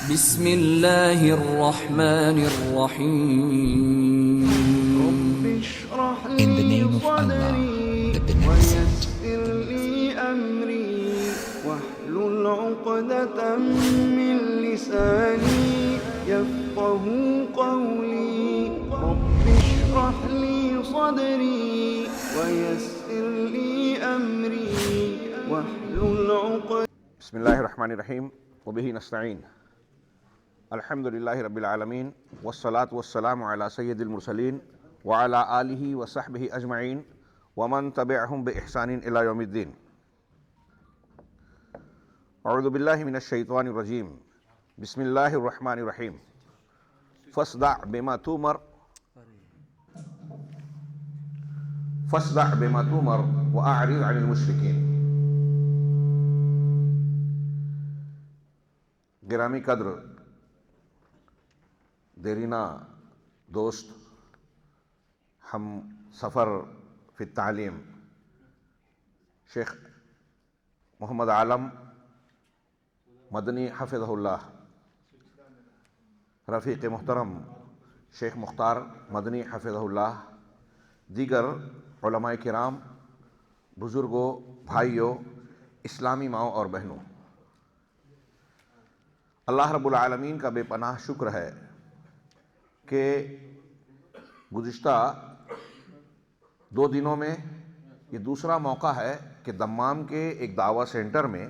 بسم اللہ الرحمن الرحیم. In the name of Allah, the Beneficent, ويسر لي أمري واحلل عقدة من لساني يفقه قولي رب اشرح لي صدري ويسر لي أمري واحلل عقدة. بسم اللہ الرحمن الرحیم وبہ نستعین. الحمد للہ رب العالمین والصلاة والسلام علی سید المرسلین وعلی آلہ وصحبہ اجمعین ومن تبعہم بإحسان الی یوم الدین. اعوذ باللہ من الشیطان الرجیم. بسم اللہ الرحمن الرحیم. فاصدع بما تؤمر واعرض عن المشرکین. گرامی قدر دیرینہ دوست، ہم سفر فی التعلیم شیخ محمد عالم مدنی حفظہ اللہ، رفیق محترم شیخ مختار مدنی حفظہ اللہ، دیگر علماء کرام، بزرگوں، بھائیوں، اسلامی ماؤں اور بہنوں، اللہ رب العالمین کا بے پناہ شکر ہے کہ گزشتہ 2 دنوں میں یہ دوسرا موقع ہے کہ دمام کے ایک دعویٰ سینٹر میں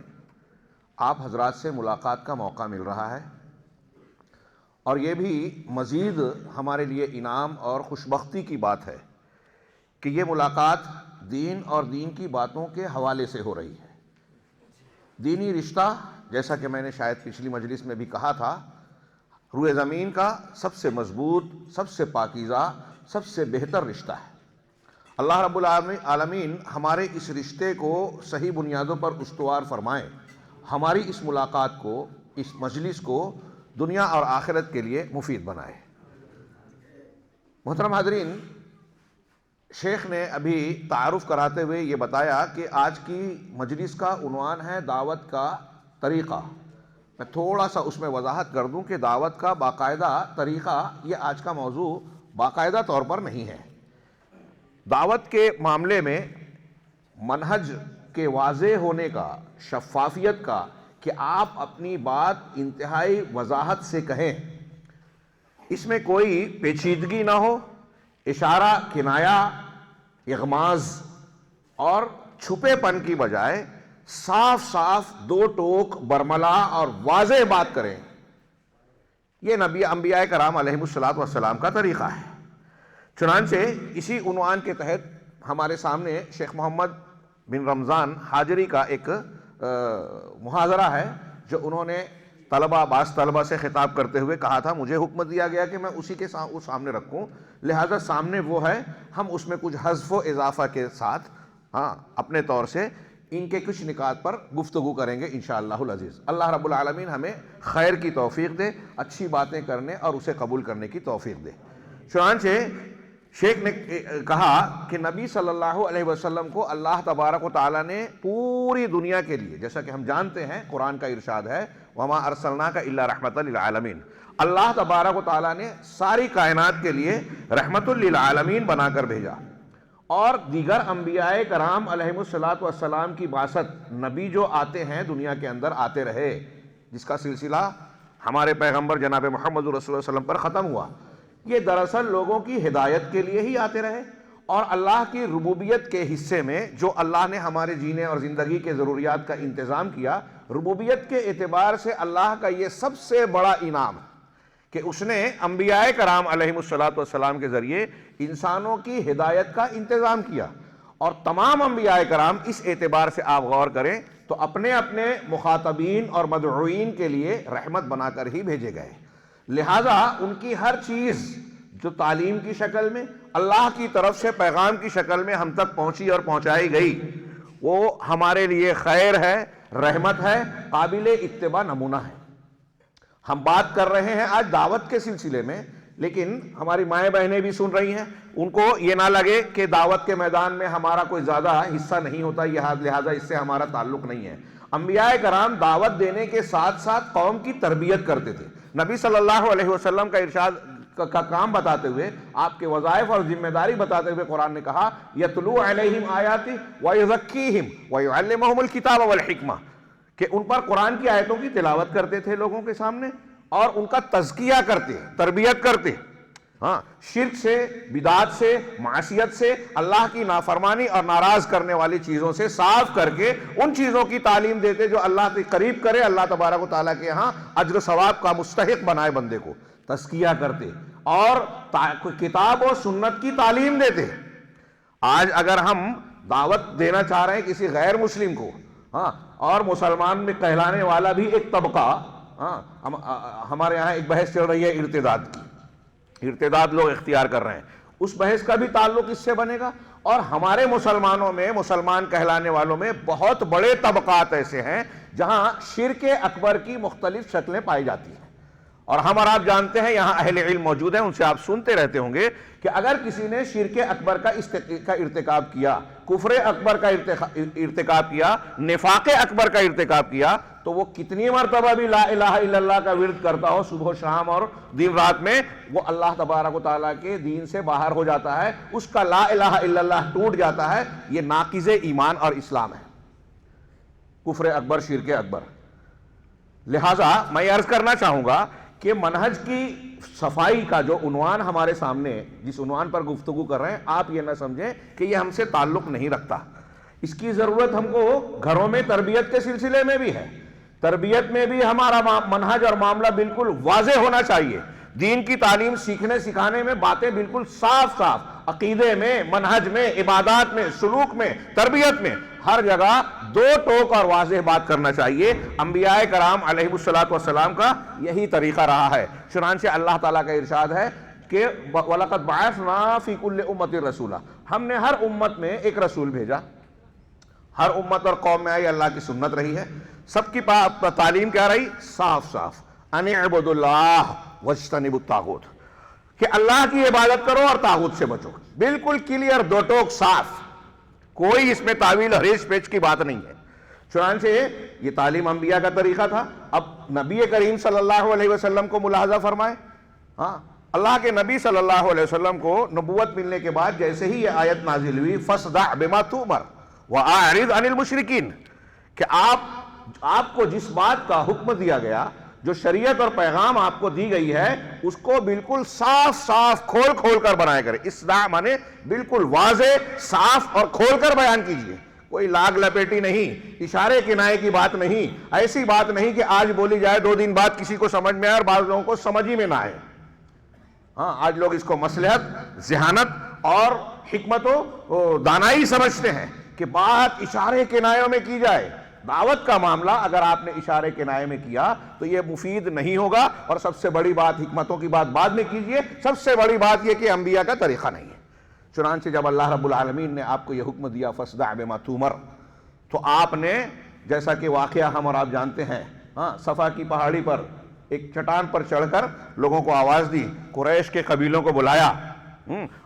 آپ حضرات سے ملاقات کا موقع مل رہا ہے، اور یہ بھی مزید ہمارے لیے انعام اور خوشبختی کی بات ہے کہ یہ ملاقات دین اور دین کی باتوں کے حوالے سے ہو رہی ہے. دینی رشتہ، جیسا کہ میں نے شاید پچھلی مجلس میں بھی کہا تھا، روئے زمین کا سب سے مضبوط، سب سے پاکیزہ، سب سے بہتر رشتہ ہے. اللہ رب العالمین ہمارے اس رشتے کو صحیح بنیادوں پر استوار فرمائیں، ہماری اس ملاقات کو، اس مجلس کو دنیا اور آخرت کے لیے مفید بنائے. محترم حاضرین، شیخ نے ابھی تعارف کراتے ہوئے یہ بتایا کہ آج کی مجلس کا عنوان ہے دعوت کا طریقہ. میں تھوڑا سا اس میں وضاحت کر دوں کہ دعوت کا باقاعدہ طریقہ یہ آج کا موضوع باقاعدہ طور پر نہیں ہے. دعوت کے معاملے میں منہج کے واضح ہونے کا، شفافیت کا، کہ آپ اپنی بات انتہائی وضاحت سے کہیں، اس میں کوئی پیچیدگی نہ ہو، اشارہ، کنایہ، اغماز اور چھپے پن کی بجائے صاف صاف 2 ٹوک برملا اور واضح بات کریں. یہ نبی انبیاء کرام علیہ السلام کا طریقہ ہے. چنانچہ اسی عنوان کے تحت ہمارے سامنے شیخ محمد بن رمضان حاجری کا ایک محاضرہ ہے جو انہوں نے بعض طلبہ سے خطاب کرتے ہوئے کہا تھا، مجھے حکم دیا گیا کہ میں اسی کے سامنے رکھوں، لہذا سامنے وہ ہے، ہم اس میں کچھ حذف و اضافہ کے ساتھ اپنے طور سے ان کے کچھ نکات پر گفتگو کریں گے انشاءاللہ العزیز. اللہ رب العالمین ہمیں خیر کی توفیق دے، اچھی باتیں کرنے اور اسے قبول کرنے کی توفیق دے. چنانچہ شیخ نے کہا کہ نبی صلی اللہ علیہ وسلم کو اللہ تبارک و تعالیٰ نے پوری دنیا کے لیے، جیسا کہ ہم جانتے ہیں قرآن کا ارشاد ہے، وَمَا أَرْسَلْنَاكَ إِلَّا رَحْمَةً لِلْعَالَمِينَ، اللہ تبارک و تعالیٰ نے ساری کائنات کے لیے رحمت للعالمین بنا کر بھیجا. اور دیگر انبیاء کرام علیہ السلام کی بعثت، نبی جو آتے ہیں دنیا کے اندر آتے رہے، جس کا سلسلہ ہمارے پیغمبر جناب محمد رسول اللہ صلی اللہ علیہ وسلم پر ختم ہوا، یہ دراصل لوگوں کی ہدایت کے لیے ہی آتے رہے، اور اللہ کی ربوبیت کے حصے میں جو اللہ نے ہمارے جینے اور زندگی کے ضروریات کا انتظام کیا، ربوبیت کے اعتبار سے اللہ کا یہ سب سے بڑا انعام ہے کہ اس نے انبیاء کرام علیہ السلام کے ذریعے انسانوں کی ہدایت کا انتظام کیا. اور تمام انبیاء کرام اس اعتبار سے آپ غور کریں تو اپنے اپنے مخاطبین اور مدعوین کے لیے رحمت بنا کر ہی بھیجے گئے. لہٰذا ان کی ہر چیز جو تعلیم کی شکل میں، اللہ کی طرف سے پیغام کی شکل میں ہم تک پہنچی اور پہنچائی گئی، وہ ہمارے لیے خیر ہے، رحمت ہے، قابل اتباع نمونہ ہے. ہم بات کر رہے ہیں آج دعوت کے سلسلے میں، لیکن ہماری مائیں بہنیں بھی سن رہی ہیں، ان کو یہ نہ لگے کہ دعوت کے میدان میں ہمارا کوئی زیادہ حصہ نہیں ہوتا، لہٰذا اس سے ہمارا تعلق نہیں ہے. انبیاء کرام دعوت دینے کے ساتھ ساتھ قوم کی تربیت کرتے تھے. نبی صلی اللہ علیہ وسلم کا ارشاد کا کام بتاتے ہوئے، آپ کے وظائف اور ذمہ داری بتاتے ہوئے قرآن نے کہا یتلو علیہم آیاتی ویزکیہم ویعلمہم الکتاب والحکمہ، کہ ان پر قرآن کی آیتوں کی تلاوت کرتے تھے لوگوں کے سامنے اور ان کا تزکیہ کرتے، تربیت کرتے. ہاں، شرک سے، بدعات سے، معصیت سے، اللہ کی نافرمانی اور ناراض کرنے والی چیزوں سے صاف کر کے ان چیزوں کی تعلیم دیتے جو اللہ کے قریب کرے، اللہ تبارک و تعالیٰ کے ہاں اجر و ثواب کا مستحق بنائے بندے کو. تزکیہ کرتے اور کتاب و سنت کی تعلیم دیتے. آج اگر ہم دعوت دینا چاہ رہے ہیں کسی غیر مسلم کو، ہاں، اور مسلمان میں کہلانے والا بھی ایک طبقہ، ہاں، ہمارے یہاں ایک بحث چل رہی ہے ارتداد کی، ارتداد لوگ اختیار کر رہے ہیں، اس بحث کا بھی تعلق اس سے بنے گا. اور ہمارے مسلمانوں میں، مسلمان کہلانے والوں میں بہت بڑے طبقات ایسے ہیں جہاں شرک اکبر کی مختلف شکلیں پائی جاتی ہیں. اور ہم اور آپ جانتے ہیں، یہاں اہل علم موجود ہیں، ان سے آپ سنتے رہتے ہوں گے کہ اگر کسی نے شرک اکبر کا ارتکاب کیا، کفر اکبر کا ارتکاب کیا، نفاق اکبر کا ارتکاب کیا، تو وہ کتنی مرتبہ بھی لا الہ الا اللہ کا ورد کرتا ہو صبح و شام اور دن رات میں، وہ اللہ تبارک و تعالیٰ کے دین سے باہر ہو جاتا ہے، اس کا لا الہ الا اللہ ٹوٹ جاتا ہے. یہ ناقض ایمان اور اسلام ہے، کفر اکبر، شرک اکبر. لہٰذا میں عرض کرنا چاہوں گا کہ منہج کی صفائی کا جو عنوان ہمارے سامنے، جس عنوان پر گفتگو کر رہے ہیں، آپ یہ نہ سمجھیں کہ یہ ہم سے تعلق نہیں رکھتا. اس کی ضرورت ہم کو گھروں میں تربیت کے سلسلے میں بھی ہے. تربیت میں بھی ہمارا منہج اور معاملہ بالکل واضح ہونا چاہیے. دین کی تعلیم سیکھنے سکھانے میں باتیں بالکل صاف صاف، عقیدے میں، منہج میں، عبادات میں، سلوک میں، تربیت میں، ہر جگہ دو ٹوک اور واضح بات کرنا چاہیے. انبیاء کرام علیہ السلام کا یہی طریقہ رہا ہے. چنانچہ اللہ تعالیٰ کا ارشاد ہے کہ وَلَقَدْ بَعَثْنَا فِي كُلِّ أُمَّةٍ رَسُولًا، ہم نے ہر امت میں ایک رسول بھیجا. ہر امت اور قوم میں آئی اللہ کی سنت رہی ہے. سب کی تعلیم کیا رہی؟ صاف صاف، ان اعبدوا اللہ واجتنبوا الطاغوت، کہ اللہ کی عبادت کرو اور طاغوت سے بچو. بالکل کلیئر، دو ٹوک، صاف، کوئی اس میں تعویل اور ہیچ پیچ کی بات نہیں ہے. چنانچہ یہ تعلیم انبیاء کا طریقہ تھا. اب نبی کریم صلی اللہ علیہ وسلم کو ملاحظہ فرمائے. ہاں، اللہ کے نبی صلی اللہ علیہ وسلم کو نبوت ملنے کے بعد جیسے ہی یہ آیت نازل ہوئی، فَاصْدَعْ بِمَا تُؤْمَرْ وَأَعْرِضْ عَنِ الْمُشْرِكِينَ، کہ آپ کو جس بات کا حکم دیا گیا، جو شریعت اور پیغام آپ کو دی گئی ہے، اس کو بالکل صاف صاف کھول کھول کر بنایا کرے. اصداء مانے بالکل واضح، صاف اور کھول کر بیان کیجئے. کوئی لاگ لپیٹی نہیں، اشارے کنائے کی بات نہیں، ایسی بات نہیں کہ آج بولی جائے 2 دن بعد کسی کو سمجھ میں آئے اور بعض لوگوں کو سمجھ ہی میں نہ آئے. ہاں، آج لوگ اس کو مصلحت، ذہانت اور حکمت و دانائی سمجھتے ہیں کہ بات اشارے کنایوں میں کی جائے. دعوت کا معاملہ اگر آپ نے اشارے کنائے میں کیا تو یہ مفید نہیں ہوگا. اور سب سے بڑی بات، حکمتوں کی بات بعد میں کیجئے، سب سے بڑی بات یہ کہ انبیاء کا طریقہ نہیں ہے. چنانچہ جب اللہ رب العالمین نے آپ کو یہ حکم دیا فَاصْدَعْ بِمَا تُؤْمَرْ، تو آپ نے، جیسا کہ واقعہ ہم اور آپ جانتے ہیں، ہاں، صفا کی پہاڑی پر ایک چٹان پر چڑھ کر لوگوں کو آواز دی، قریش کے قبیلوں کو بلایا،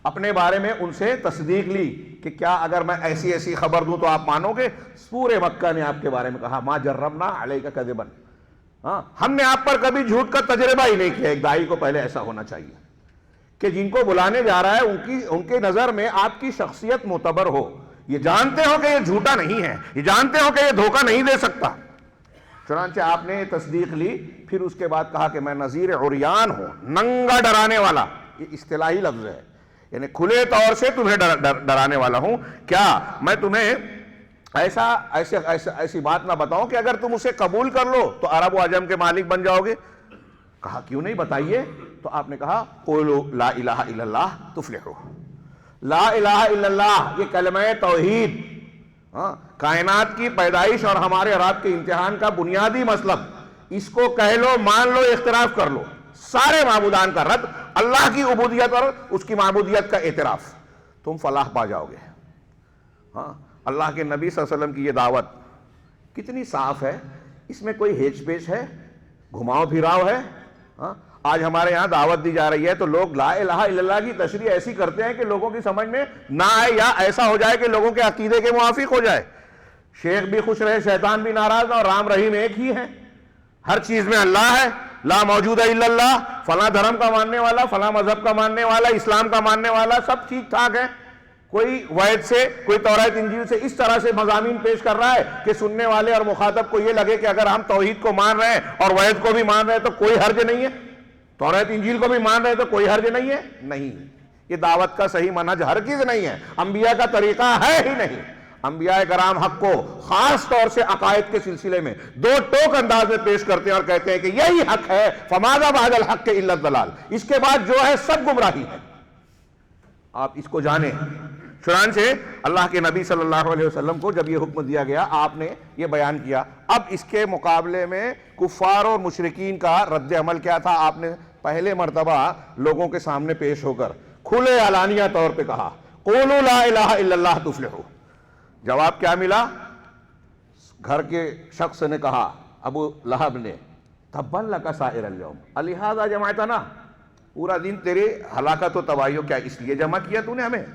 اپنے بارے میں ان سے تصدیق لی کہ کیا اگر میں ایسی ایسی خبر دوں تو آپ مانو گے؟ پورے مکہ نے آپ کے بارے میں کہا ما جربنا علیک کذبا، ہاں، ہم نے آپ پر کبھی جھوٹ کا تجربہ ہی نہیں کیا. ایک داعی کو پہلے ایسا ہونا چاہیے کہ جن کو بلانے جا رہا ہے ان کے نظر میں آپ کی شخصیت معتبر ہو. یہ جانتے ہو کہ یہ جھوٹا نہیں ہے، یہ جانتے ہو کہ یہ دھوکہ نہیں دے سکتا. چنانچہ آپ نے تصدیق لی. پھر اس کے بعد کہا کہ میں نذیر عریان ہوں، ننگا ڈرانے والا. یہ اصطلاحی لفظ ہے، یعنی کھلے طور سے تمہیں ڈرانے والا ہوں. کیا میں تمہیں ایسی بات نہ بتاؤں کہ اگر تم اسے قبول کر لو تو عرب و عجم کے مالک بن جاؤ گے؟ کہا کیوں نہیں، بتائیے. تو آپ نے کہا قولوا لا الہ الا اللہ تفلحوا. لا الہ الا اللہ یہ کلمہ توحید، کائنات کی پیدائش اور ہمارے اور آپ کے امتحان کا بنیادی مطلب. اس کو کہہ لو، مان لو، اختراف کر لو. سارے معبودان کا رد، اللہ کی عبودیت اور اس کی معبودیت کا اعتراف، تم فلاح پا جاؤ گے. ہاں، اللہ کے نبی صلی اللہ علیہ وسلم کی یہ دعوت کتنی صاف ہے، اس میں کوئی ہیچ پیچ ہے، گھماؤ پھراؤ ہے؟ ہاں، آج ہمارے یہاں دعوت دی جا رہی ہے تو لوگ لا الہ الا اللہ کی تشریح ایسی کرتے ہیں کہ لوگوں کی سمجھ میں نہ آئے یا ایسا ہو جائے کہ لوگوں کے عقیدے کے موافق ہو جائے. شیخ بھی خوش رہے، شیطان بھی ناراض، اور رام رحیم ایک ہی ہے، ہر چیز میں اللہ ہے، لا موجود الا اللہ، فلاں دھرم کا ماننے والا، فلاں مذہب کا ماننے والا، اسلام کا ماننے والا، سب ٹھیک ٹھاک ہے۔ کوئی وعد سے، کوئی توراۃ انجیل سے اس طرح سے مضامین پیش کر رہا ہے کہ سننے والے اور مخاطب کو یہ لگے کہ اگر ہم توحید کو مان رہے ہیں اور وعد کو بھی مان رہے ہیں تو کوئی حرج نہیں ہے، توراۃ انجیل کو بھی مان رہے ہیں تو کوئی حرج نہیں ہے۔ نہیں، یہ دعوت کا صحیح منہج ہرگز نہیں ہے، انبیاء کا طریقہ ہے ہی نہیں۔ انبیاء کرام حق کو خاص طور سے عقائد کے سلسلے میں دو ٹوک انداز میں پیش کرتے ہیں اور کہتے ہیں کہ یہی حق ہے، فماذا بعد الحق الا الضلال، اس کے بعد جو ہے سب گمراہی ہے، آپ اس کو جانیں۔ چنانچہ اللہ کے نبی صلی اللہ علیہ وسلم کو جب یہ حکم دیا گیا، آپ نے یہ بیان کیا۔ اب اس کے مقابلے میں کفار اور مشرکین کا رد عمل کیا تھا؟ آپ نے پہلے مرتبہ لوگوں کے سامنے پیش ہو کر کھلے علانیہ طور پہ کہا قولوا لا الہ الا اللہ تفلحوا۔ جواب کیا ملا؟ گھر کے شخص نے کہا، ابو لہب نے، تبا لک سائر اليوم الہذا جمعتنا، پورا دن تیرے ہلاکت و تباہی، کیا اس لیے جمع کیا تو نے ہمیں؟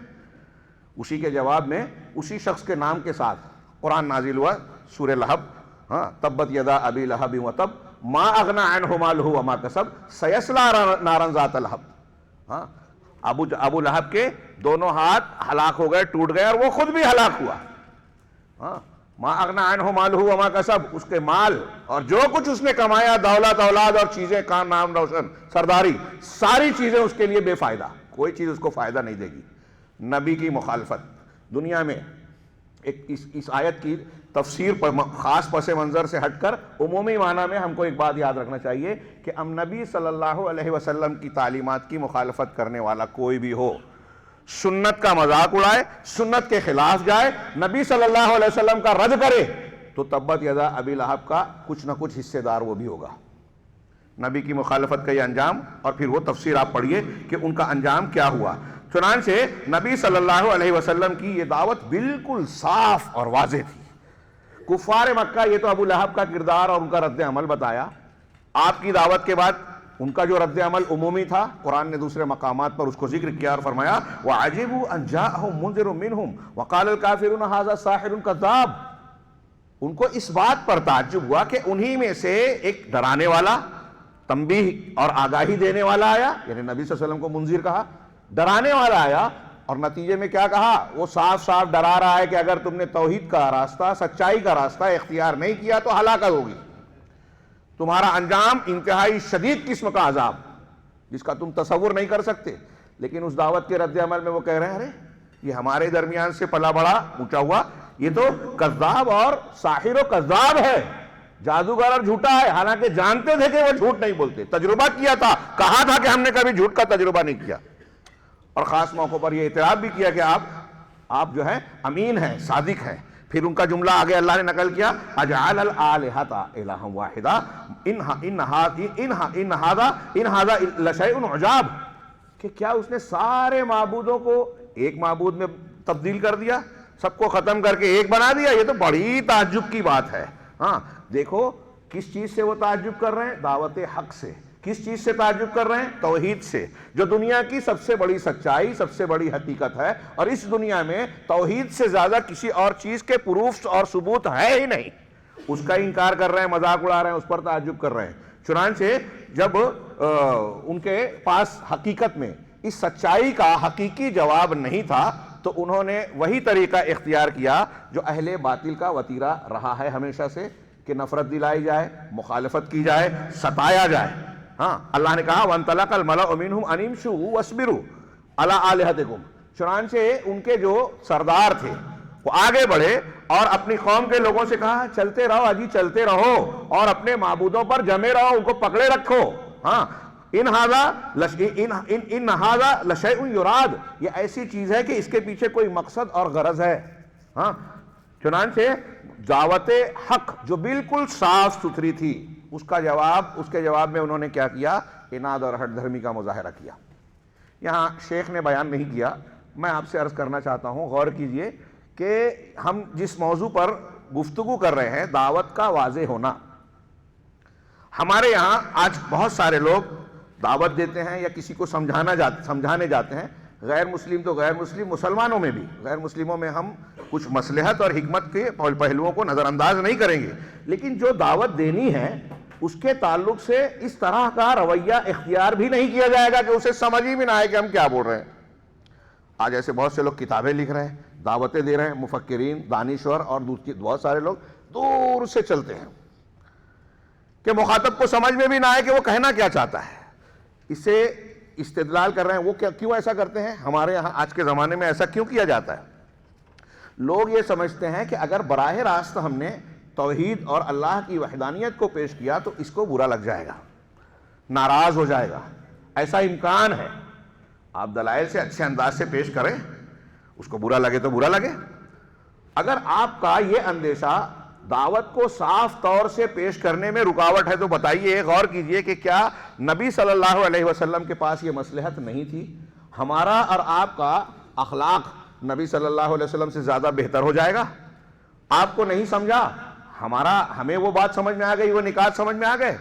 اسی کے جواب میں اسی شخص کے نام کے ساتھ قرآن نازل ہوا، سورہ لہب، تبت یدا ابی لہب وتب ما اغنی عنہ مالہ وما کسب سیصلی نارا ذات لہب۔ ابو لہب کے دونوں ہاتھ ہلاک ہو گئے، ٹوٹ گئے، اور وہ خود بھی ہلاک ہوا۔ ما اغنی عنہ مالہ وما کسب، اس کے مال اور جو کچھ اس نے کمایا، دولت، اولاد اور چیزیں، کام، نام روشن، سرداری، ساری چیزیں اس کے لیے بے فائدہ، کوئی چیز اس کو فائدہ نہیں دے گی۔ نبی کی مخالفت دنیا میں، اس آیت کی تفسیر پر خاص پس منظر سے ہٹ کر عمومی معنی میں ہم کو ایک بات یاد رکھنا چاہیے کہ نبی صلی اللہ علیہ وسلم کی تعلیمات کی مخالفت کرنے والا کوئی بھی ہو، سنت کا مذاق اڑائے، سنت کے خلاف جائے، نبی صلی اللہ علیہ وسلم کا رد کرے، تو تبت یدا ابی لہب کا کچھ نہ کچھ حصے دار وہ بھی ہوگا۔ نبی کی مخالفت کا یہ انجام، اور پھر وہ تفسیر آپ پڑھیے کہ ان کا انجام کیا ہوا۔ چنانچہ نبی صلی اللہ علیہ وسلم کی یہ دعوت بالکل صاف اور واضح تھی۔ کفار مکہ، یہ تو ابو لہب کا کردار اور ان کا رد عمل بتایا۔ آپ کی دعوت کے بعد ان کا جو رد عمل عمومی تھا، قرآن نے دوسرے مقامات پر اس کو ذکر کیا اور فرمایا وَعَجِبُوا أَن جَاءَهُم مُنذِرٌ مِّنْهُمْ وَقَالَ الْكَافِرُونَ هَٰذَا سَاحِرٌ كَذَّابٌ۔ ان کو اس بات پر تعجب ہوا کہ انہی میں سے ایک ڈرانے والا، تنبیہ اور آگاہی دینے والا آیا، یعنی نبی صلی اللہ علیہ وسلم کو منذر کہا، ڈرانے والا آیا، اور نتیجے میں کیا کہا؟ وہ صاف صاف ڈرا رہا ہے کہ اگر تم نے توحید کا راستہ، سچائی کا راستہ اختیار نہیں کیا تو ہلاکت ہوگی، تمہارا انجام انتہائی شدید قسم کا عذاب جس کا تم تصور نہیں کر سکتے۔ لیکن اس دعوت کے رد عمل میں وہ کہہ رہے ہیں ارے یہ ہمارے درمیان سے پلا بڑا اونچا ہوا، یہ تو کذاب اور ساحر و کذاب ہے، جادوگر اور جھوٹا ہے، حالانکہ جانتے تھے کہ وہ جھوٹ نہیں بولتے، تجربہ کیا تھا، کہا تھا کہ ہم نے کبھی جھوٹ کا تجربہ نہیں کیا، اور خاص موقع پر یہ اعتراف بھی کیا کہ آپ جو ہیں امین ہیں، صادق ہیں۔ پھر ان کا جملہ آگے اللہ نے نقل کیا اجعل الآلہۃ الہا واحدا ان ھذا لشیء عجاب، کہ کیا اس نے سارے معبودوں کو ایک معبود میں تبدیل کر دیا، سب کو ختم کر کے ایک بنا دیا، یہ تو بڑی تعجب کی بات ہے۔ ہاں دیکھو کس چیز سے وہ تعجب کر رہے ہیں؟ دعوت حق سے۔ کس چیز سے تعجب کر رہے ہیں؟ توحید سے، جو دنیا کی سب سے بڑی سچائی، سب سے بڑی حقیقت ہے، اور اس دنیا میں توحید سے زیادہ کسی اور چیز کے پروفز اور ثبوت ہے ہی نہیں، اس کا انکار کر رہے ہیں، مذاق اڑا رہے ہیں، اس پر تعجب کر رہے ہیں۔ چنانچہ جب ان کے پاس حقیقت میں اس سچائی کا حقیقی جواب نہیں تھا تو انہوں نے وہی طریقہ اختیار کیا جو اہل باطل کا وتیرہ رہا ہے ہمیشہ سے، کہ نفرت دلائی جائے، مخالفت کی جائے، ستایا جائے۔ ہاں اللہ نے کہا وَانْطَلَقَ الْمَلَأُ مِنْهُمْ أَنِ امْشُوا وَاصْبِرُوا عَلَىٰ آلِهَتِكُمْ، چنانچہ ان کے جو سردار تھے وہ آگے بڑھے اور اپنی قوم کے لوگوں سے کہا چلتے رہو اجی، چلتے رہو اور اپنے معبودوں پر جمے رہو، ان کو پکڑے رکھو۔ ہاں ان ھذا لشیء یراد، یہ ایسی چیز ہے کہ اس کے پیچھے کوئی مقصد اور غرض ہے۔ ہاں چنانچہ دعوت حق جو بالکل صاف ستھری تھی، اس کے جواب میں انہوں نے کیا کیا؟ اناد اور ہٹ دھرمی کا مظاہرہ کیا۔ یہاں شیخ نے بیان نہیں کیا، میں آپ سے عرض کرنا چاہتا ہوں، غور کیجئے کہ ہم جس موضوع پر گفتگو کر رہے ہیں، دعوت کا واضح ہونا، ہمارے یہاں آج بہت سارے لوگ دعوت دیتے ہیں یا کسی کو سمجھانے جاتے ہیں، غیر مسلم تو غیر مسلم، مسلمانوں میں بھی، غیر مسلموں میں ہم کچھ مصلحت اور حکمت کے پہلوؤں کو نظر انداز نہیں کریں گے، لیکن جو دعوت دینی ہے اس کے تعلق سے اس طرح کا رویہ اختیار بھی نہیں کیا جائے گا کہ اسے سمجھ ہی بھی نہ آئے کہ ہم کیا بول رہے ہیں۔ آج ایسے بہت سے لوگ کتابیں لکھ رہے ہیں، دعوتیں دے رہے ہیں، مفکرین، دانشور اور بہت سارے لوگ دور سے چلتے ہیں کہ مخاطب کو سمجھ میں بھی نہ آئے کہ وہ کہنا کیا چاہتا ہے، اسے استدلال کر رہے ہیں۔ وہ کیوں ایسا کرتے ہیں؟ ہمارے یہاں آج کے زمانے میں ایسا کیوں کیا جاتا ہے؟ لوگ یہ سمجھتے ہیں کہ اگر براہ راست ہم نے توحید اور اللہ کی وحدانیت کو پیش کیا تو اس کو برا لگ جائے گا، ناراض ہو جائے گا۔ ایسا امکان ہے، آپ دلائل سے اچھے انداز سے پیش کریں، اس کو برا لگے تو برا لگے۔ اگر آپ کا یہ اندیشہ دعوت کو صاف طور سے پیش کرنے میں رکاوٹ ہے تو بتائیے، غور کیجئے کہ کیا نبی صلی اللہ علیہ وسلم کے پاس یہ مصلحت نہیں تھی؟ ہمارا اور آپ کا اخلاق نبی صلی اللہ علیہ وسلم سے زیادہ بہتر ہو جائے گا؟ آپ کو نہیں سمجھا، ہمیں وہ بات سمجھ میں آ گئی، وہ نکات سمجھ میں آ گئے۔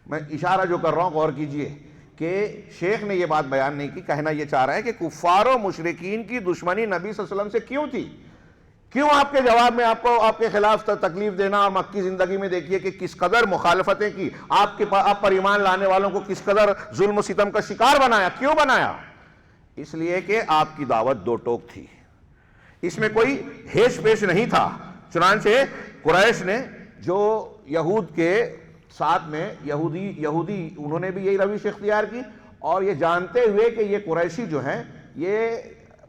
میں اشارہ جو کر رہا ہوں غور کیجئے کہ شیخ نے یہ بات بیان نہیں کی، کہنا یہ چاہ رہا ہے کہ کفار و مشرکین کی دشمنی نبی صلی اللہ علیہ وسلم سے کیوں تھی؟ کیوں آپ کے جواب میں آپ کو آپ کے خلاف تکلیف دینا؟ اور مکی زندگی میں دیکھیے کہ کس قدر مخالفتیں کی، آپ پر ایمان لانے والوں کو کس قدر ظلم و ستم کا شکار بنایا۔ کیوں بنایا؟ اس لیے کہ آپ کی دعوت دو ٹوک تھی، اس میں کوئی ہیش پیش نہیں تھا۔ چنانچہ قریش نے جو یہود کے ساتھ میں یہودی انہوں نے بھی یہی روش اختیار کی، اور یہ جانتے ہوئے کہ یہ قریشی جو ہیں یہ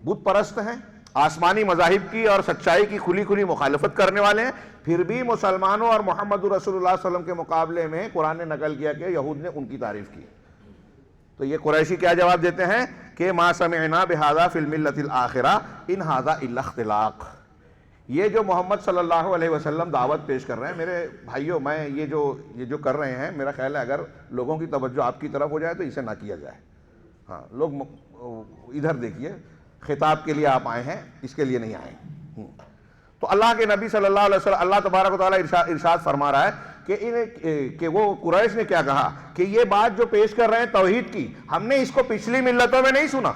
بت پرست ہیں، آسمانی مذاہب کی اور سچائی کی کھلی کھلی مخالفت کرنے والے ہیں، پھر بھی مسلمانوں اور محمد رسول اللہ صلی اللہ علیہ وسلم کے مقابلے میں قرآن نے نقل کیا کہ یہود نے ان کی تعریف کی۔ تو یہ قریشی کیا جواب دیتے ہیں کہ ما سمعنا بہذا فی الملۃ الآخرہ ان ھذا الا اختلاق۔ یہ جو محمد صلی اللہ علیہ وسلم دعوت پیش کر رہے ہیں، میرے بھائیوں، میں یہ جو کر رہے ہیں، میرا خیال ہے اگر لوگوں کی توجہ آپ کی طرف ہو جائے تو اسے نہ کیا جائے۔ ہاں، لوگ ادھر دیکھیے، خطاب کے لیے آپ آئے ہیں، اس کے لیے نہیں آئے۔ تو اللہ کے نبی صلی اللہ علیہ وسلم، اللہ تبارک و تعالیٰ ارشاد فرما رہا ہے کہ وہ قریش نے کیا کہا کہ یہ بات جو پیش کر رہے ہیں توحید کی، ہم نے اس کو پچھلی ملتوں میں نہیں سنا۔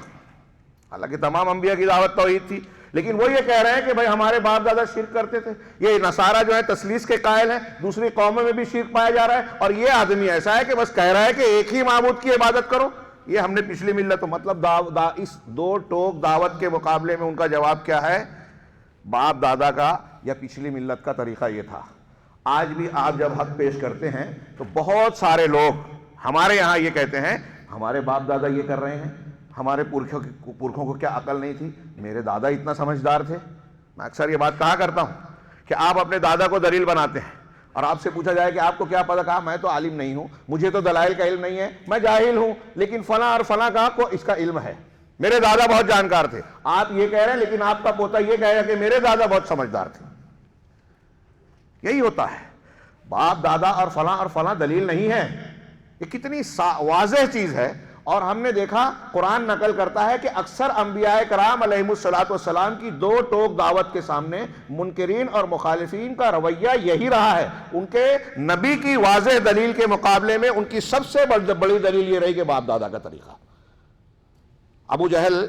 حالانکہ تمام انبیاء کی دعوت توحید تھی، لیکن وہ یہ کہہ رہے ہیں کہ بھائی ہمارے باپ دادا شرک کرتے تھے، یہ نصارہ جو ہے تثلیث کے قائل ہیں، دوسری قوموں میں بھی شرک پایا جا رہا ہے، اور یہ آدمی ایسا ہے کہ بس کہہ رہا ہے کہ ایک ہی معبود کی عبادت کرو۔ یہ ہم نے پچھلی ملتوں، مطلب اس دو ٹوک دعوت کے مقابلے میں ان کا جواب کیا ہے؟ باپ دادا کا یا پچھلی ملت کا طریقہ یہ تھا۔ آج بھی آپ جب حق پیش کرتے ہیں تو بہت سارے لوگ ہمارے یہاں یہ کہتے ہیں ہمارے باپ دادا یہ کر رہے ہیں، ہمارے پرکھوں کو کیا عقل نہیں تھی، میرے دادا اتنا سمجھدار تھے۔ میں اکثر یہ بات کہا کرتا ہوں کہ آپ اپنے دادا کو دلیل بناتے ہیں اور آپ سے پوچھا جائے کہ آپ کو کیا پتہ، کہا میں تو عالم نہیں ہوں، مجھے تو دلائل کا علم نہیں ہے، میں جاہل ہوں، لیکن فلاں اور فلاں کا کو اس کا علم ہے، میرے دادا بہت جانکار تھے۔ آپ یہ کہہ رہے ہیں لیکن آپ کا پوتا یہ کہے گا کہ میرے دادا بہت سمجھدار تھے۔ یہی ہوتا ہے، باپ دادا اور فلاں دلیل نہیں ہے۔ یہ کتنی واضح چیز ہے، اور ہم نے دیکھا قرآن نقل کرتا ہے کہ اکثر انبیاء کرام علیہم السلام کی دو ٹوک دعوت کے سامنے منکرین اور مخالفین کا رویہ یہی رہا ہے۔ ان کے نبی کی واضح دلیل کے مقابلے میں ان کی سب سے بڑی دلیل یہ رہی کہ باپ دادا کا طریقہ۔ ابو جہل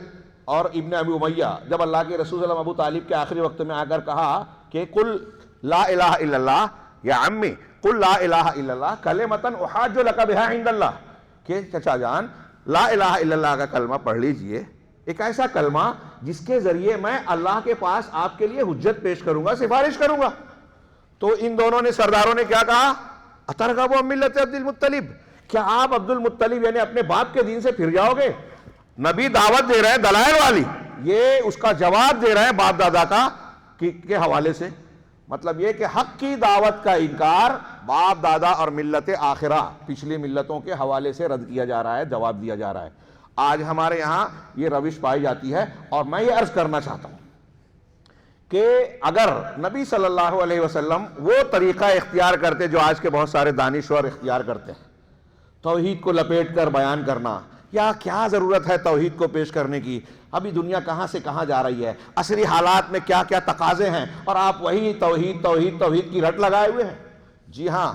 اور ابن ابی امیہ جب اللہ کے رسول صلی اللہ علیہ وسلم ابو طالب کے آخری وقت میں آ کر کہا کہ قل لا الہ الا اللہ یا عمی قل لا الہ الا اللہ کلمۃ احاج لک بہا عند اللہ، کہ چچا جان لا الہ الا اللہ کا کلمہ پڑھ لیجئے، ایک ایسا کلمہ جس کے ذریعے میں اللہ کے پاس آپ کے لیے حجت پیش کروں گا، سفارش کروں گا۔ تو ان دونوں نے سرداروں نے کیا کہا؟ اترغبوا عن ملت عبد المطلب، کیا آپ عبد المطلب یعنی اپنے باپ کے دین سے پھر جاؤ گے؟ نبی دعوت دے رہے ہیں دلائل والی، یہ اس کا جواب دے رہے ہیں باپ دادا کا کے حوالے سے۔ مطلب یہ کہ حق کی دعوت کا انکار باپ دادا اور ملت آخرہ پچھلی ملتوں کے حوالے سے رد کیا جا رہا ہے، جواب دیا جا رہا ہے۔ آج ہمارے یہاں یہ روش پائی جاتی ہے، اور میں یہ عرض کرنا چاہتا ہوں کہ اگر نبی صلی اللہ علیہ وسلم وہ طریقہ اختیار کرتے جو آج کے بہت سارے دانشور اختیار کرتے ہیں، توحید کو لپیٹ کر بیان کرنا، یا کیا ضرورت ہے توحید کو پیش کرنے کی؟ ابھی دنیا کہاں سے کہاں جا رہی ہے، عصری حالات میں کیا کیا تقاضے ہیں، اور آپ وہی توحید توحید توحید کی رٹ لگائے ہوئے ہیں۔ جی ہاں،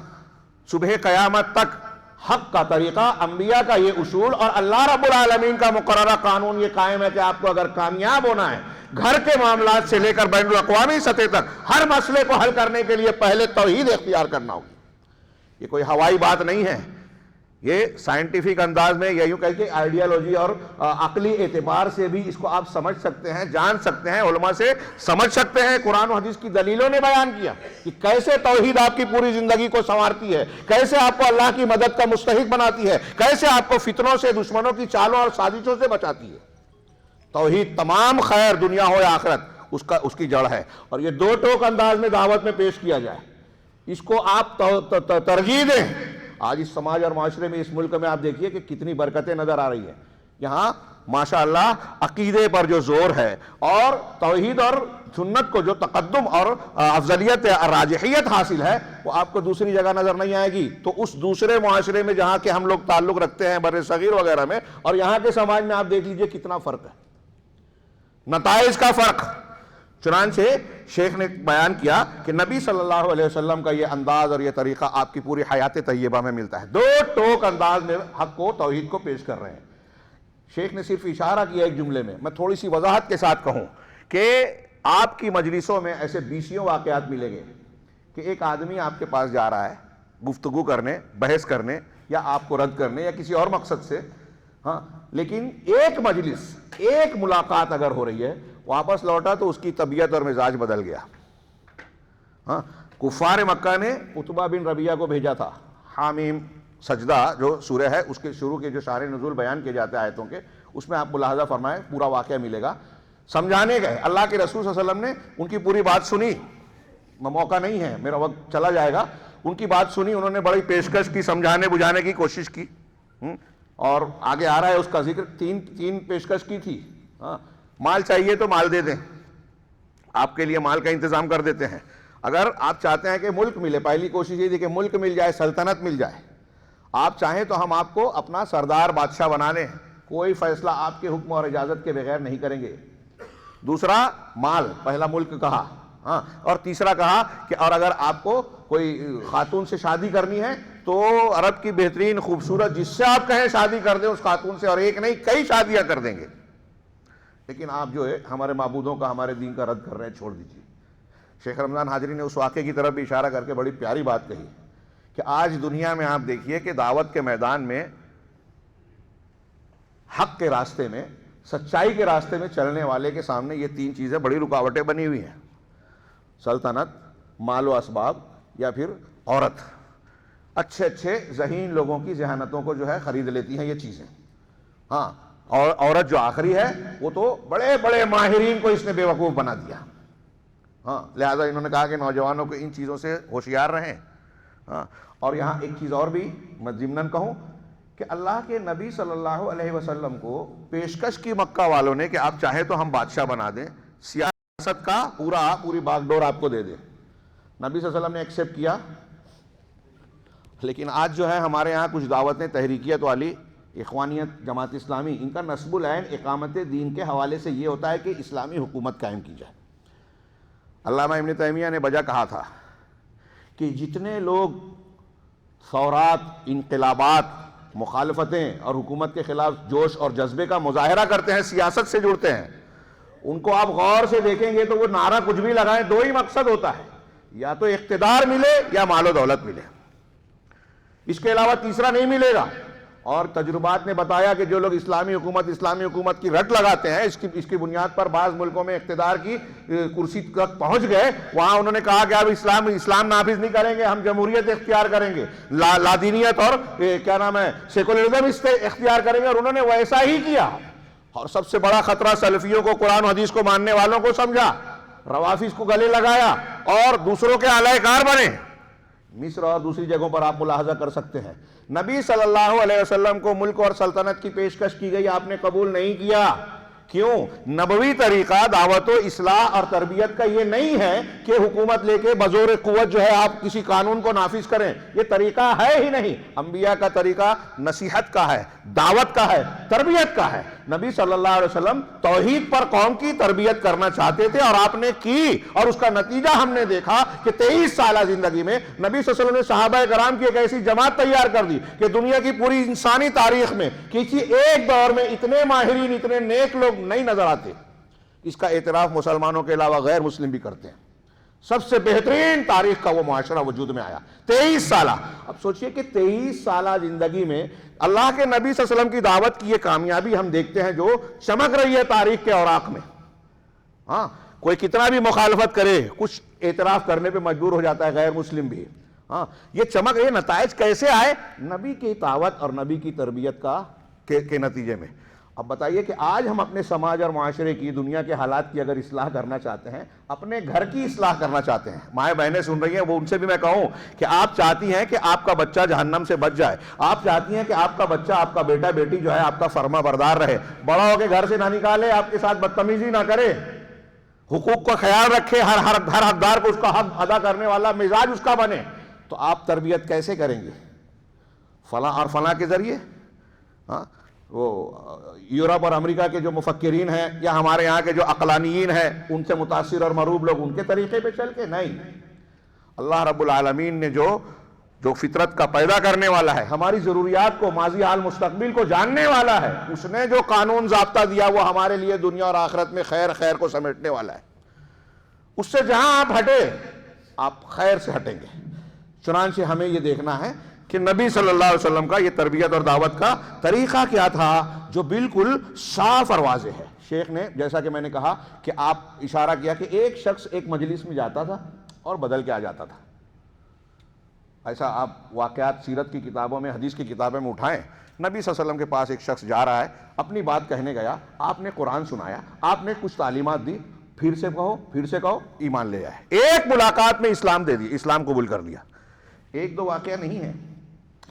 صبح قیامت تک حق کا طریقہ، انبیاء کا یہ اصول اور اللہ رب العالمین کا مقررہ قانون یہ قائم ہے کہ آپ کو اگر کامیاب ہونا ہے گھر کے معاملات سے لے کر بین الاقوامی سطح تک ہر مسئلے کو حل کرنے کے لیے پہلے توحید اختیار کرنا ہوگی۔ یہ کوئی ہوائی بات نہیں ہے، یہ سائنٹیفک انداز میں یا یوں کہہ کے آئیڈیالوجی اور عقلی اعتبار سے بھی اس کو آپ سمجھ سکتے ہیں، جان سکتے ہیں، علماء سے سمجھ سکتے ہیں۔ قرآن و حدیث کی دلیلوں نے بیان کیا کہ کیسے توحید آپ کی پوری زندگی کو سنوارتی ہے، کیسے آپ کو اللہ کی مدد کا مستحق بناتی ہے، کیسے آپ کو فتنوں سے، دشمنوں کی چالوں اور سازشوں سے بچاتی ہے۔ توحید تمام خیر دنیا ہو یا آخرت اس کی جڑ ہے، اور یہ دو ٹوک انداز میں دعوت میں پیش کیا جائے، اس کو آپ ترجیح دیں۔ آج اس سماج اور معاشرے میں، اس ملک میں آپ دیکھیے کہ کتنی برکتیں نظر آ رہی ہیں۔ یہاں ماشاءاللہ عقیدے پر جو زور ہے اور توحید اور سنت کو جو تقدم اور افضلیت راجحیت حاصل ہے وہ آپ کو دوسری جگہ نظر نہیں آئے گی۔ تو اس دوسرے معاشرے میں جہاں کے ہم لوگ تعلق رکھتے ہیں بر صغیر وغیرہ میں، اور یہاں کے سماج میں آپ دیکھ لیجئے کتنا فرق ہے، نتائج کا فرق۔ چنانچہ شیخ نے بیان کیا کہ نبی صلی اللہ علیہ وسلم کا یہ انداز اور یہ طریقہ آپ کی پوری حیات طیبہ میں ملتا ہے۔ دو ٹوک انداز میں حق کو، توحید کو پیش کر رہے ہیں۔ شیخ نے صرف اشارہ کیا ایک جملے میں تھوڑی سی وضاحت کے ساتھ کہوں کہ آپ کی مجلسوں میں ایسے بیسیوں واقعات ملیں گے کہ ایک آدمی آپ کے پاس جا رہا ہے گفتگو کرنے، بحث کرنے، یا آپ کو رد کرنے یا کسی اور مقصد سے، ہاں، لیکن ایک مجلس، ایک ملاقات اگر ہو رہی ہے، واپس لوٹا تو اس کی طبیعت اور مزاج بدل گیا۔ ہاں، کفار مکہ نے عتبہ بن ربیعہ کو بھیجا تھا، حامیم سجدہ جو سورہ ہے اس کے شروع کے جو شارح نزول بیان کیے جاتے ہیں آیتوں کے، اس میں آپ ملاحظہ فرمائیں، پورا واقعہ ملے گا۔ سمجھانے گئے، اللہ کے رسول صلی اللہ علیہ وسلم نے ان کی پوری بات سنی، موقع نہیں ہے، میرا وقت چلا جائے گا، ان کی بات سنی، انہوں نے بڑی پیشکش کی، سمجھانے بجھانے کی کوشش کی، اور آگے آ رہا ہے اس کا ذکر، تین پیشکش کی تھی۔ ہاں، مال چاہیے تو مال دے دیں، آپ کے لیے مال کا انتظام کر دیتے ہیں۔ اگر آپ چاہتے ہیں کہ ملک ملے، پہلی کوشش یہ تھی کہ ملک مل جائے، سلطنت مل جائے، آپ چاہیں تو ہم آپ کو اپنا سردار بادشاہ بنا لیں، کوئی فیصلہ آپ کے حکم اور اجازت کے بغیر نہیں کریں گے۔ دوسرا مال، پہلا ملک کہا، ہاں، اور تیسرا کہا کہ اور اگر آپ کو کوئی خاتون سے شادی کرنی ہے تو عرب کی بہترین خوبصورت جس سے آپ کہیں شادی کر دیں اس خاتون سے، اور ایک نہیں کئی شادیاں کر دیں گے، لیکن آپ جو ہے ہمارے معبودوں کا، ہمارے دین کا رد کر رہے ہیں، چھوڑ دیجیے۔ شیخ رمضان حاضری نے اس واقعے کی طرف بھی اشارہ کر کے بڑی پیاری بات کہی کہ آج دنیا میں آپ دیکھیے کہ دعوت کے میدان میں، حق کے راستے میں، سچائی کے راستے میں چلنے والے کے سامنے یہ تین چیزیں بڑی رکاوٹیں بنی ہوئی ہیں: سلطنت، مال و اسباب، یا پھر عورت۔ اچھے ذہین لوگوں کی ذہانتوں کو جو ہے خرید لیتی ہیں یہ چیزیں۔ ہاں، اور عورت جو آخری ہے وہ تو بڑے بڑے ماہرین کو اس نے بے وقوف بنا دیا۔ ہاں، لہذا انہوں نے کہا کہ نوجوانوں کو ان چیزوں سے ہوشیار رہیں۔ ہاں، اور یہاں ایک چیز اور بھی میں ضمناً کہوں کہ اللہ کے نبی صلی اللہ علیہ وسلم کو پیشکش کی مکہ والوں نے کہ آپ چاہیں تو ہم بادشاہ بنا دیں، سیاست کا پوری باغ ڈور آپ کو دے دیں۔ نبی صلی اللہ علیہ وسلم نے ایکسیپٹ کیا، لیکن آج جو ہے ہمارے یہاں کچھ دعوتیں تحریکیت والی، اخوانیت، جماعت اسلامی، ان کا نصب العین اقامت دین کے حوالے سے یہ ہوتا ہے کہ اسلامی حکومت قائم کی جائے۔ علامہ ابن تیمیہ نے بجا کہا تھا کہ جتنے لوگ ثورات، انقلابات، مخالفتیں اور حکومت کے خلاف جوش اور جذبے کا مظاہرہ کرتے ہیں، سیاست سے جڑتے ہیں، ان کو آپ غور سے دیکھیں گے تو وہ نعرہ کچھ بھی لگائیں، دو ہی مقصد ہوتا ہے، یا تو اقتدار ملے یا مال و دولت ملے، اس کے علاوہ تیسرا نہیں ملے گا۔ اور تجربات نے بتایا کہ جو لوگ اسلامی حکومت کی رٹ لگاتے ہیں، اس کی بنیاد پر بعض ملکوں میں اقتدار کی کرسی تک پہنچ گئے، وہاں انہوں نے کہا کہ اب اسلام نافذ نہیں کریں گے، ہم جمہوریت اختیار کریں گے، لادینیت اور سیکولرزم اختیار کریں گے، اور انہوں نے ویسا ہی کیا۔ اور سب سے بڑا خطرہ سلفیوں کو، قرآن و حدیث کو ماننے والوں کو سمجھا، روافظ کو گلے لگایا اور دوسروں کے اعلی کار بنے۔ مصر اور دوسری جگہوں پر آپ ملاحظہ کر سکتے ہیں، نبی صلی اللہ علیہ وسلم کو ملک اور سلطنت کی پیشکش کی گئی، آپ نے قبول نہیں کیا۔ کیوں؟ نبوی طریقہ دعوت و اصلاح اور تربیت کا یہ نہیں ہے کہ حکومت لے کے بزور قوت جو ہے آپ کسی قانون کو نافذ کریں، یہ طریقہ ہے ہی نہیں۔ انبیاء کا طریقہ نصیحت کا ہے، دعوت کا ہے، تربیت کا ہے۔ نبی صلی اللہ علیہ وسلم توحید پر قوم کی تربیت کرنا چاہتے تھے اور آپ نے کی، اور اس کا نتیجہ ہم نے دیکھا کہ 23 سالہ زندگی میں نبی صلی اللہ علیہ وسلم نے صحابہ کرام کی ایک ایسی جماعت تیار کر دی کہ دنیا کی پوری انسانی تاریخ میں کسی ایک دور میں اتنے ماہرین، اتنے نیک لوگ نہیں نظر آتے۔ اس کا اعتراف مسلمانوں کے علاوہ غیر مسلم بھی کرتے ہیں۔ سب سے بہترین تاریخ کا وہ معاشرہ وجود میں آیا 23 سالہ۔ اب سوچئے کہ 23 سالہ زندگی میں اللہ کے نبی صلی اللہ علیہ وسلم کی دعوت کی یہ کامیابی ہم دیکھتے ہیں جو چمک رہی ہے تاریخ کے اوراق میں۔ ہاں، کوئی کتنا بھی مخالفت کرے، کچھ اعتراف کرنے پہ مجبور ہو جاتا ہے غیر مسلم بھی۔ ہاں، یہ چمک رہی نتائج کیسے آئے؟ نبی کی دعوت اور نبی کی تربیت کے نتیجے میں۔ اب بتائیے کہ آج ہم اپنے سماج اور معاشرے کی، دنیا کے حالات کی اگر اصلاح کرنا چاہتے ہیں، اپنے گھر کی اصلاح کرنا چاہتے ہیں، مائیں بہنیں سن رہی ہیں، وہ ان سے بھی میں کہوں کہ آپ چاہتی ہیں کہ آپ کا بچہ جہنم سے بچ جائے، آپ چاہتی ہیں کہ آپ کا بچہ، آپ کا بیٹا بیٹی جو ہے آپ کا فرما بردار رہے، بڑا ہو کے گھر سے نہ نکالے، آپ کے ساتھ بدتمیزی نہ کرے، حقوق کا خیال رکھے، ہر حقدار کو اس کا حق ادا کرنے والا مزاج اس کا بنے، تو آپ تربیت کیسے کریں گے؟ فلاں اور فلاں کے ذریعے؟ ہاں، وہ یورپ اور امریکہ کے جو مفکرین ہیں یا ہمارے یہاں کے جو عقلانیین ہیں ان سے متاثر اور مروب لوگ ان کے طریقے پہ چل کے؟ نہیں، اللہ رب العالمین نے جو فطرت کا پیدا کرنے والا ہے، ہماری ضروریات کو، ماضی حال مستقبل کو جاننے والا ہے، اس نے جو قانون ضابطہ دیا وہ ہمارے لیے دنیا اور آخرت میں خیر کو سمیٹنے والا ہے۔ اس سے جہاں آپ ہٹے آپ خیر سے ہٹیں گے۔ چنانچہ ہمیں یہ دیکھنا ہے کہ نبی صلی اللہ علیہ وسلم کا یہ تربیت اور دعوت کا طریقہ کیا تھا جو بالکل صاف اور واضح ہے۔ شیخ نے جیسا کہ میں نے کہا کہ آپ اشارہ کیا کہ ایک شخص ایک مجلس میں جاتا تھا اور بدل کے آ جاتا تھا۔ ایسا آپ واقعات سیرت کی کتابوں میں، حدیث کی کتابوں میں اٹھائیں، نبی صلی اللہ علیہ وسلم کے پاس ایک شخص جا رہا ہے، اپنی بات کہنے گیا، آپ نے قرآن سنایا، آپ نے کچھ تعلیمات دی، پھر سے کہو، ایمان لے آئے، ایک ملاقات میں اسلام دے دی، اسلام قبول کر لیا۔ ایک دو واقعہ نہیں ہے،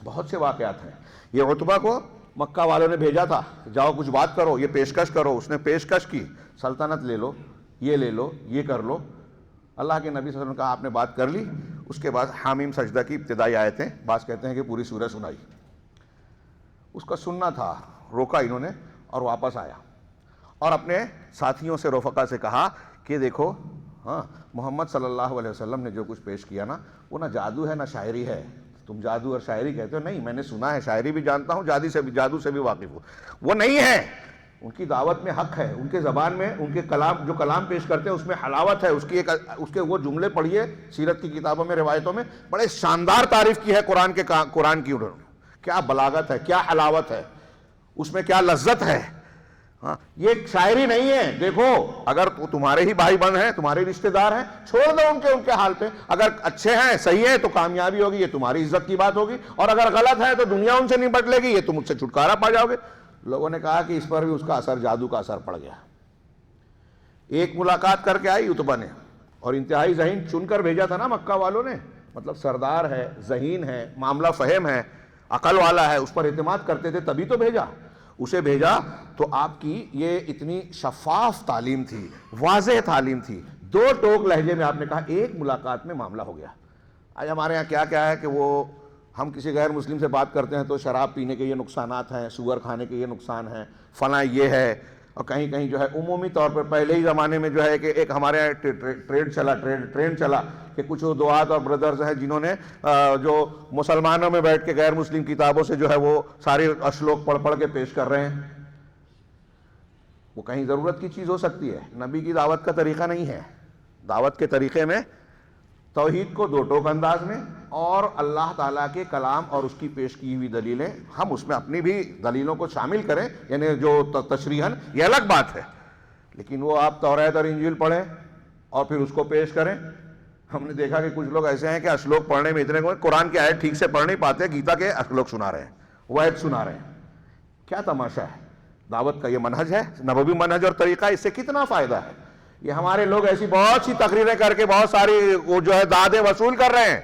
بہت سے واقعات ہیں۔ یہ عتبہ کو مکہ والوں نے بھیجا تھا، جاؤ کچھ بات کرو، یہ پیشکش کرو، اس نے پیشکش کی، سلطنت لے لو، یہ کر لو۔ اللہ کے نبی صلی اللہ علیہ وسلم کا آپ نے بات کر لی، اس کے بعد حامیم سجدہ کی ابتدائی آیتیں، بعض کہتے ہیں کہ پوری سورہ سنائی۔ اس کا سننا تھا، روکا انہوں نے اور واپس آیا اور اپنے ساتھیوں سے، رفقا سے کہا کہ دیکھو، ہاں، محمد صلی اللہ علیہ وسلم نے جو کچھ پیش کیا نا، وہ نہ جادو ہے نہ شاعری ہے۔ تم جادو اور شاعری کہتے ہو، نہیں، میں نے سنا ہے، شاعری بھی جانتا ہوں، جادو سے بھی واقف ہوں، وہ نہیں ہے۔ ان کی دعوت میں حق ہے، ان کے زبان میں، ان کے کلام، جو کلام پیش کرتے ہیں اس میں حلاوت ہے، اس کے وہ جملے پڑھیے سیرت کی کتابوں میں، روایتوں میں بڑے شاندار تعریف کی ہے قرآن کی، کیا بلاغت ہے، کیا حلاوت ہے، اس میں کیا لذت ہے۔ ہاں، یہ شاعری نہیں ہے۔ دیکھو، اگر تمہارے ہی بھائی بہن ہیں، تمہارے رشتہ دار ہیں، چھوڑ دو ان کے حال پہ، اگر اچھے ہیں، صحیح ہے تو کامیابی ہوگی، یہ تمہاری عزت کی بات ہوگی، اور اگر غلط ہے تو دنیا ان سے نپٹ لے گی، یہ تم مجھ سے چھٹکارا پا جاؤ گے۔ لوگوں نے کہا کہ اس پر بھی اس کا اثر، جادو کا اثر پڑ گیا۔ ایک ملاقات کر کے آئی عتبہ نے، اور انتہائی ذہین چن کر بھیجا تھا نا مکہ والوں نے، مطلب سردار ہے، ذہین ہے، معاملہ فہم ہے، عقل والا ہے، اس پر اعتماد کرتے تھے تبھی تو بھیجا۔ اسے بھیجا تو آپ کی یہ اتنی شفاف تعلیم تھی، واضح تعلیم تھی، دو ٹوک لہجے میں آپ نے کہا، ایک ملاقات میں معاملہ ہو گیا۔ آج ہمارے یہاں کیا ہے کہ وہ ہم کسی غیر مسلم سے بات کرتے ہیں تو شراب پینے کے یہ نقصانات ہیں، سور کھانے کے یہ نقصان ہیں، فلاں یہ ہے، اور کہیں کہیں جو ہے عمومی طور پر پہلے ہی زمانے میں جو ہے کہ ایک ہمارے یہاں ٹرینڈ چلا کہ کچھ دعات اور بردرز ہیں جنہوں نے جو مسلمانوں میں بیٹھ کے غیر مسلم کتابوں سے جو ہے وہ سارے اشلوک پڑھ کے پیش کر رہے ہیں۔ وہ کہیں ضرورت کی چیز ہو سکتی ہے، نبی کی دعوت کا طریقہ نہیں ہے۔ دعوت کے طریقے میں توحید کو دو ٹوک انداز میں، اور اللہ تعالیٰ کے کلام اور اس کی پیش کی ہوئی دلیلیں، ہم اس میں اپنی بھی دلیلوں کو شامل کریں، یعنی جو تشریحاً، یہ الگ بات ہے، لیکن وہ آپ توریت اور انجیل پڑھیں اور پھر اس کو پیش کریں۔ ہم نے دیکھا کہ کچھ لوگ ایسے ہیں کہ اشلوک پڑھنے میں اتنے قرآن کی آیت ٹھیک سے پڑھ نہیں پاتے، گیتا کے اشلوک سنا رہے ہیں، وعد سنا رہے ہیں۔ کیا تماشا ہے؟ دعوت کا یہ منہج ہے، نبوی منہج اور طریقہ، اس سے کتنا فائدہ ہے؟ یہ ہمارے لوگ ایسی بہت سی تقریریں کر کے بہت ساری وہ جو ہے دادیں وصول کر رہے ہیں۔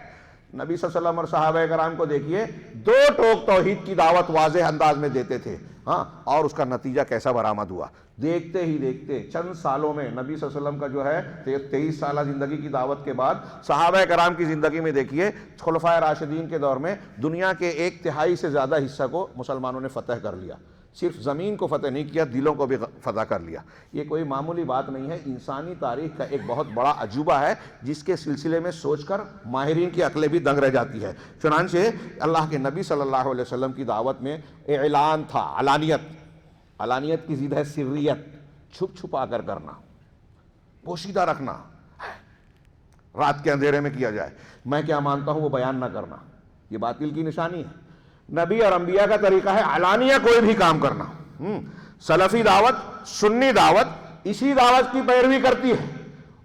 نبی صلی اللہ علیہ وسلم اور صحابہ کرام کو دیکھیے، دو ٹوک توحید کی دعوت واضح انداز میں دیتے تھے، ہاں، اور اس کا نتیجہ کیسا برآمد ہوا۔ دیکھتے ہی دیکھتے چند سالوں میں نبی صلی اللہ علیہ وسلم کا جو ہے 23 سالہ زندگی کی دعوت کے بعد صحابہ کرام کی زندگی میں دیکھیے، خلفائے راشدین کے دور میں دنیا کے 1/3 سے زیادہ حصہ کو مسلمانوں نے فتح کر لیا۔ صرف زمین کو فتح نہیں کیا، دلوں کو بھی فتح کر لیا۔ یہ کوئی معمولی بات نہیں ہے، انسانی تاریخ کا ایک بہت بڑا عجوبہ ہے جس کے سلسلے میں سوچ کر ماہرین کی عقلیں بھی دنگ رہ جاتی ہے۔ چنانچہ اللہ کے نبی صلی اللہ علیہ وسلم کی دعوت میں اعلان تھا، علانیت کی ضد ہے سریت، چھپ چھپا کر کرنا، پوشیدہ رکھنا، رات کے اندھیرے میں کیا جائے، میں کیا مانتا ہوں وہ بیان نہ کرنا، یہ باطل کی نشانی ہے۔ نبی اور انبیاء کا طریقہ ہے علانیہ کوئی بھی کام کرنا۔ سلفی دعوت، سنی دعوت اسی دعوت کی پیروی کرتی ہے،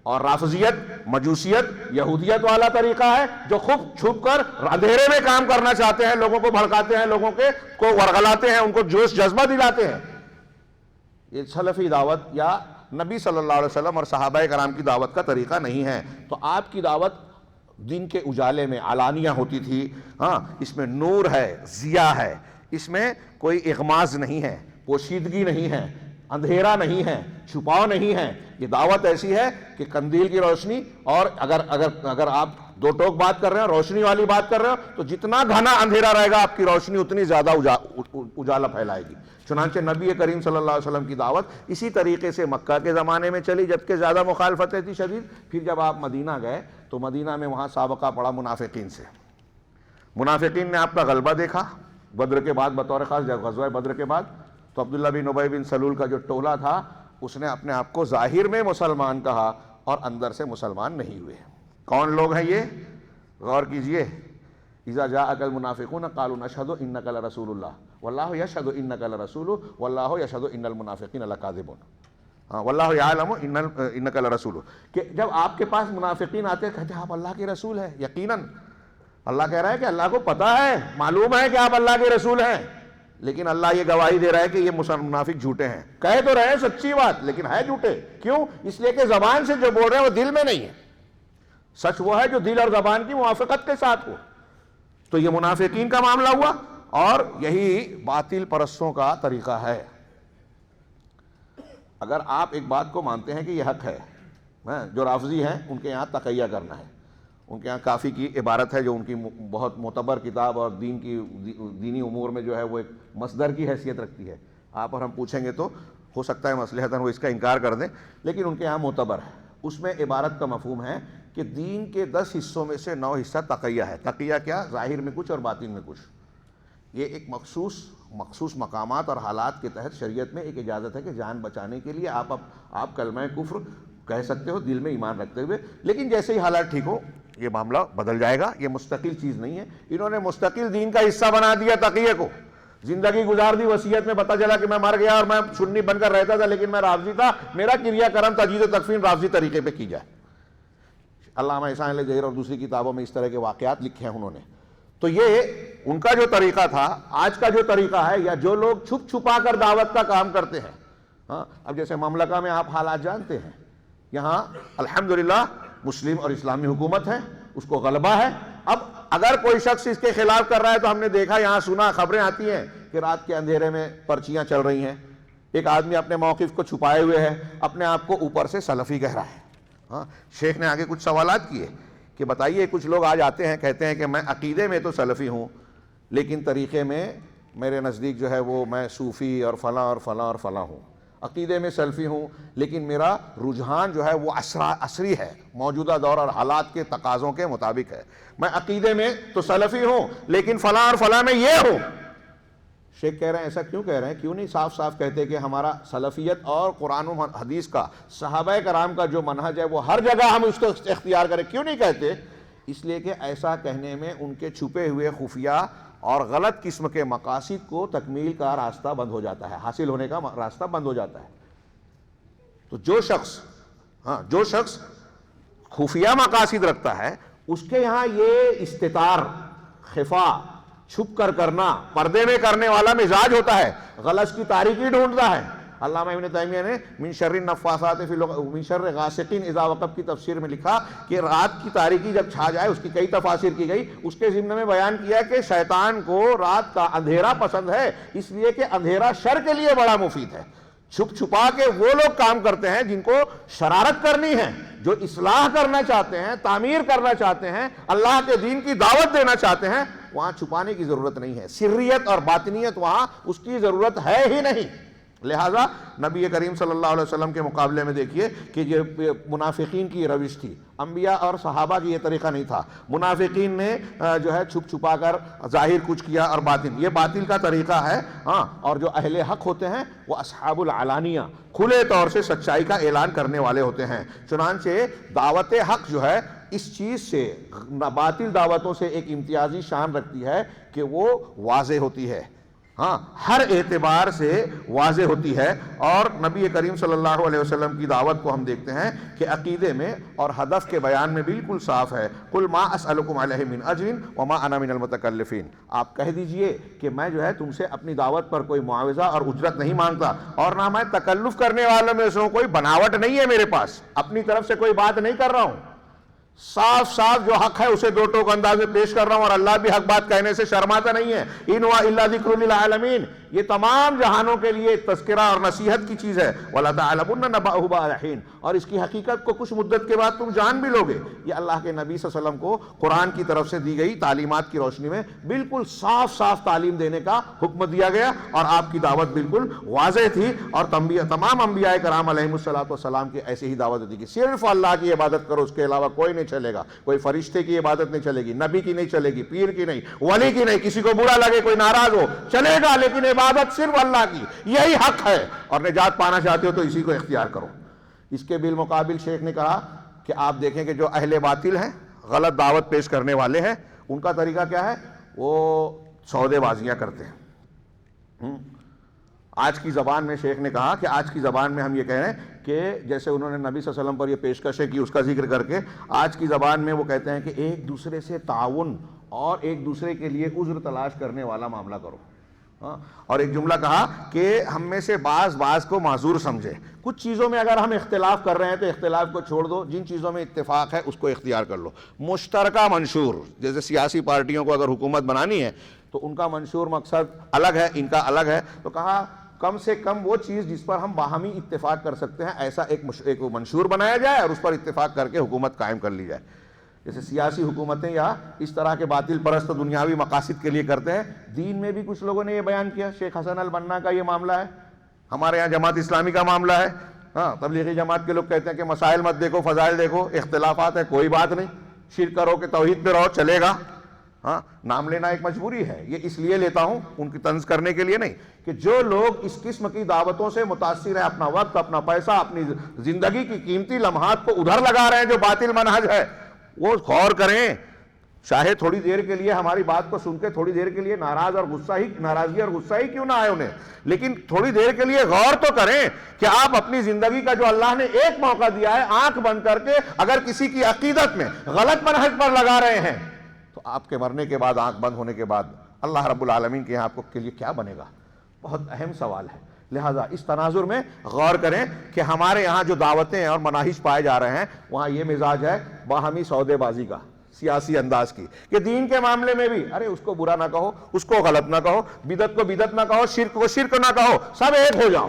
اور رافضیت، مجوسیت، یہودیت والا طریقہ ہے جو خود چھپ کر اندھیرے میں کام کرنا چاہتے ہیں، لوگوں کو بھڑکاتے ہیں، لوگوں کو ورغلاتے ہیں، ان کو جوش جذبہ دلاتے ہیں۔ یہ سلفی دعوت یا نبی صلی اللہ علیہ وسلم اور صحابہ کرام کی دعوت کا طریقہ نہیں ہے۔ تو آپ کی دعوت دن کے اجالے میں علانیہ ہوتی تھی، ہاں، اس میں نور ہے، ضیاء ہے، اس میں کوئی اغماض نہیں ہے، پوشیدگی نہیں ہے، اندھیرا نہیں ہے، چھپاؤ نہیں ہے۔ یہ دعوت ایسی ہے کہ قندیل کی روشنی، اور اگر آپ دو ٹوک بات کر رہے ہیں، روشنی والی بات کر رہے ہو، تو جتنا گھنا اندھیرا رہے گا آپ کی روشنی اتنی زیادہ اجالا پھیلائے گی۔ چنانچہ نبی کریم صلی اللہ علیہ وسلم کی دعوت اسی طریقے سے مکہ کے زمانے میں چلی، جبکہ زیادہ مخالفتیں تھی شدید۔ پھر جب آپ مدینہ گئے تو مدینہ میں وہاں سابقہ پڑا منافقین سے۔ منافقین نے آپ کا غلبہ دیکھا بدر کے بعد، بطور خاص جب غزوہ بدر کے بعد، تو عبداللہ بن ابی بن سلول کا جو ٹولہ تھا اس نے اپنے آپ کو ظاہر میں مسلمان کہا اور اندر سے مسلمان نہیں ہوئے۔ کون لوگ ہیں یہ؟ غور کیجئے۔ اذا جاءک المنافقون قالوا نشهد انک لرسول اللہ واللہ یشہد انک لرسول واللہ یشہد ان المنافقین لکاذبون، واللہ یعلم انک لرسول، کہ جب آپ کے پاس منافقین آتے کہتے ہیں آپ اللہ کے رسول ہیں، یقیناً اللہ کہہ رہا ہے کہ اللہ کو پتہ ہے، معلوم ہے کہ آپ اللہ کے رسول ہیں، لیکن اللہ یہ گواہی دے رہا ہے کہ یہ منافق جھوٹے ہیں۔ کہہ تو رہے ہیں سچی بات لیکن ہے جھوٹے۔ کیوں؟ اس لیے کہ زبان سے جو بول رہے ہیں وہ دل میں نہیں ہے۔ سچ وہ ہے جو دل اور زبان کی موافقت کے ساتھ ہو۔ تو یہ منافقین کا معاملہ ہوا، اور یہی باطل پرستوں کا طریقہ ہے۔ اگر آپ ایک بات کو مانتے ہیں کہ یہ حق ہے، جو رافضی ہیں ان کے یہاں تقیہ کرنا ہے، ان کے یہاں کافی کی عبارت ہے جو ان کی بہت معتبر کتاب اور دینی امور میں جو ہے وہ ایک مصدر کی حیثیت رکھتی ہے۔ آپ اور ہم پوچھیں گے تو ہو سکتا ہے مصلحتاً وہ اس کا انکار کر دیں، لیکن ان کے یہاں معتبر ہے۔ اس میں عبارت کا مفہوم ہے کہ دین کے 10 حصوں میں سے 9 حصہ تقیہ ہے۔ تقیہ کیا؟ ظاہر میں کچھ اور باطن میں کچھ۔ یہ ایک مخصوص مقامات اور حالات کے تحت شریعت میں ایک اجازت ہے کہ جان بچانے کے لیے آپ کلمہ کفر کہہ سکتے ہو دل میں ایمان رکھتے ہوئے، لیکن جیسے ہی حالات ٹھیک ہو یہ معاملہ بدل جائے گا۔ یہ مستقل چیز نہیں ہے۔ انہوں نے مستقل دین کا حصہ بنا دیا تقیہ کو، زندگی گزار دی، وصیت میں پتہ چلا کہ میں مر گیا اور میں سنی بن کر رہتا تھا لیکن میں رافضی تھا، میرا کریا کرم تجدید و تکفین رافضی طریقے پہ کی جائے۔ علامہ احسان علی ظہیر اور دوسری کتابوں میں اس طرح کے واقعات لکھے ہیں انہوں نے۔ تو یہ ان کا جو طریقہ تھا، آج کا جو طریقہ ہے، یا جو لوگ چھپ چھپا کر دعوت کا کام کرتے ہیں، ہاں، اب جیسے مملکہ میں آپ حالات جانتے ہیں، یہاں الحمدللہ مسلم اور اسلامی حکومت ہے، اس کو غلبہ ہے۔ اب اگر کوئی شخص اس کے خلاف کر رہا ہے تو ہم نے دیکھا، یہاں سنا، خبریں آتی ہیں کہ رات کے اندھیرے میں پرچیاں چل رہی ہیں، ایک آدمی اپنے موقف کو چھپائے ہوئے ہے، اپنے آپ کو اوپر سے سلفی کہہ رہا ہے۔ ہاں، شیخ نے آگے کچھ سوالات کیے کہ بتائیے، کچھ لوگ آج آتے ہیں کہتے ہیں کہ میں عقیدے میں تو سلفی ہوں لیکن طریقے میں میرے نزدیک جو ہے وہ میں صوفی اور فلاں اور فلاں اور فلاں ہوں، عقیدے میں سلفی ہوں لیکن میرا رجحان جو ہے وہ عصری ہے، موجودہ دور اور حالات کے تقاضوں کے مطابق ہے، میں عقیدے میں تو سلفی ہوں لیکن فلاں اور فلاں میں یہ ہوں۔ شیخ کہہ رہے ہیں ایسا کیوں کہہ رہے ہیں؟ کیوں نہیں صاف صاف کہتے کہ ہمارا سلفیت اور قرآن و حدیث کا، صحابہ کرام کا جو منہج ہے وہ ہر جگہ ہم اس کو اختیار کریں؟ کیوں نہیں کہتے؟ اس لیے کہ ایسا کہنے میں ان کے چھپے ہوئے خفیہ اور غلط قسم کے مقاصد کو تکمیل کا راستہ بند ہو جاتا ہے، حاصل ہونے کا راستہ بند ہو جاتا ہے۔ تو جو شخص خفیہ مقاصد رکھتا ہے اس کے یہاں یہ استتار، خفا، چھپ کر کرنا، پردے میں کرنے والا مزاج ہوتا ہے، غلط کی تاریکی ڈھونڈتا ہے۔ علامہ ابن تیمیہ نے من شر النفاثات فی من شر غاسق اذا وقب کی تفسیر میں لکھا کہ رات کی تاریکی جب چھا جائے، اس کی کئی تفاسیر کی گئی، اس کے ضمن میں بیان کیا کہ شیطان کو رات کا اندھیرا پسند ہے، اس لیے کہ اندھیرا شر کے لیے بڑا مفید ہے۔ چھپ چھپا کے وہ لوگ کام کرتے ہیں جن کو شرارت کرنی ہے، جو اصلاح کرنا چاہتے ہیں، تعمیر کرنا چاہتے ہیں، اللہ کے دین کی دعوت دینا چاہتے ہیں، وہاں چھپانے کی ضرورت نہیں ہے، سریت اور باطنیت وہاں اس کی ضرورت ہے ہی نہیں۔ لہٰذا نبی کریم صلی اللہ علیہ وسلم کے مقابلے میں دیکھیے کہ یہ منافقین کی روش تھی، انبیاء اور صحابہ کی یہ طریقہ نہیں تھا۔ منافقین نے جو ہے چھپ چھپا کر ظاہر کچھ کیا اور باطن، یہ باطل کا طریقہ ہے۔ ہاں، اور جو اہل حق ہوتے ہیں وہ اصحاب العلانیہ، کھلے طور سے سچائی کا اعلان کرنے والے ہوتے ہیں۔ چنانچہ دعوت حق جو ہے اس چیز سے، باطل دعوتوں سے ایک امتیازی شان رکھتی ہے کہ وہ واضح ہوتی ہے، ہاں ہر اعتبار سے واضح ہوتی ہے۔ اور نبی کریم صلی اللہ علیہ وسلم کی دعوت کو ہم دیکھتے ہیں کہ عقیدے میں اور ہدف کے بیان میں بالکل صاف ہے۔ قل ما اسألکم علیہ من اجر وما انا من المتکلفین، آپ کہہ دیجئے کہ میں جو ہے تم سے اپنی دعوت پر کوئی معاوضہ اور اجرت نہیں مانگتا، اور نہ میں تکلف کرنے والوں میں سے ہوں، کوئی بناوٹ نہیں ہے میرے پاس، اپنی طرف سے کوئی بات نہیں کر رہا ہوں، صاف صاف جو حق ہے اسے دو ٹوک انداز میں پیش کر رہا ہوں، اور اللہ بھی حق بات کہنے سے شرماتا نہیں ہے۔ ان ہوا الا ذکر للعالمین، یہ تمام جہانوں کے لیے تذکرہ اور نصیحت کی چیز ہے۔ وَلَتَعْلَمُنَّ نَبَأَهُ بَعْدَ حِینٍ، اور اس کی حقیقت کو کچھ مدت کے بعد تم جان بھی لوگے۔ یہ اللہ کے نبی صلی اللہ علیہ وسلم کو قرآن کی طرف سے دی گئی تعلیمات کی روشنی میں بالکل صاف صاف تعلیم دینے کا حکم دیا گیا، اور آپ کی دعوت بالکل واضح تھی، اور تمام انبیاء کرام علیہم السلام کی ایسے ہی دعوت دی کہ صرف اللہ کی عبادت کرو، اس کے علاوہ کوئی نہیں چلے گا، کوئی فرشتے کی عبادت نہیں چلے گی، نبی کی نہیں چلے گی، پیر کی نہیں، ولی کی نہیں، کسی کو برا لگے کوئی ناراض ہو چلے گا، لیکن عبادت صرف اللہ کی، یہی حق ہے، اور نجات پانا چاہتے ہو تو اسی کو اختیار کرو۔ اس کے بالمقابل شیخ نے کہا کہ آپ دیکھیں کہ جو اہل باطل ہیں، غلط دعوت پیش کرنے والے ہیں، ان کا طریقہ کیا ہے؟ وہ سودے بازیاں کرتے ہیں۔ آج کی زبان میں شیخ نے کہا کہ آج کی زبان میں ہم یہ کہہ رہے ہیں کہ جیسے انہوں نے نبی صلی اللہ علیہ وسلم پر یہ پیشکشیں کی، اس کا ذکر کر کے آج کی زبان میں وہ کہتے ہیں کہ ایک دوسرے سے تعاون اور ایک دوسرے کے لیے عذر تلاش کرنے والا معاملہ کرو۔ اور ایک جملہ کہا کہ ہم میں سے بعض کو معذور سمجھے، کچھ چیزوں میں اگر ہم اختلاف کر رہے ہیں تو اختلاف کو چھوڑ دو، جن چیزوں میں اتفاق ہے اس کو اختیار کر لو۔ مشترکہ منشور، جیسے سیاسی پارٹیوں کو اگر حکومت بنانی ہے تو ان کا منشور مقصد الگ ہے، ان کا الگ ہے، تو کہا کم سے کم وہ چیز جس پر ہم باہمی اتفاق کر سکتے ہیں ایسا ایک منشور بنایا جائے اور اس پر اتفاق کر کے حکومت قائم کر لی جائے۔ جیسے سیاسی حکومتیں یا اس طرح کے باطل پرست دنیاوی مقاصد کے لیے کرتے ہیں، دین میں بھی کچھ لوگوں نے یہ بیان کیا۔ شیخ حسن البنا کا یہ معاملہ ہے، ہمارے ہاں جماعت اسلامی کا معاملہ ہے، ہاں تبلیغی جماعت کے لوگ کہتے ہیں کہ مسائل مت دیکھو، فضائل دیکھو، اختلافات ہے کوئی بات نہیں، شرک کرو کہ توحید پہ رہو چلے گا۔ ہاں نام لینا ایک مجبوری ہے، یہ اس لیے لیتا ہوں ان کی طنز کرنے کے لیے نہیں، کہ جو لوگ اس قسم کی دعوتوں سے متاثر ہیں، اپنا وقت، اپنا پیسہ، اپنی زندگی کی قیمتی لمحات کو ادھر لگا رہے ہیں جو باطل منہج ہے، وہ غور کریں۔ چاہے تھوڑی دیر کے لیے ہماری بات کو سن کے تھوڑی دیر کے لیے ناراضگی اور غصہ ہی کیوں نہ آئے انہیں، لیکن تھوڑی دیر کے لیے غور تو کریں کہ آپ اپنی زندگی کا جو اللہ نے ایک موقع دیا ہے، آنکھ بند کر کے اگر کسی کی عقیدت میں غلط منہج پر لگا رہے ہیں تو آپ کے مرنے کے بعد، آنکھ بند ہونے کے بعد اللہ رب العالمین کے یہاں آپ کو کے لیے کیا بنے گا؟ بہت اہم سوال ہے۔ لہٰذا اس تناظر میں غور کریں کہ ہمارے یہاں جو دعوتیں اور مناہج پائے جا رہے ہیں وہاں یہ مزاج ہے باہمی سودے بازی کا، سیاسی انداز کی، کہ دین کے معاملے میں بھی ارے اس کو برا نہ کہو، اس کو غلط نہ کہو، بدعت کو بدعت نہ کہو، شرک کو شرک نہ کہو، سب ایک ہو جاؤ۔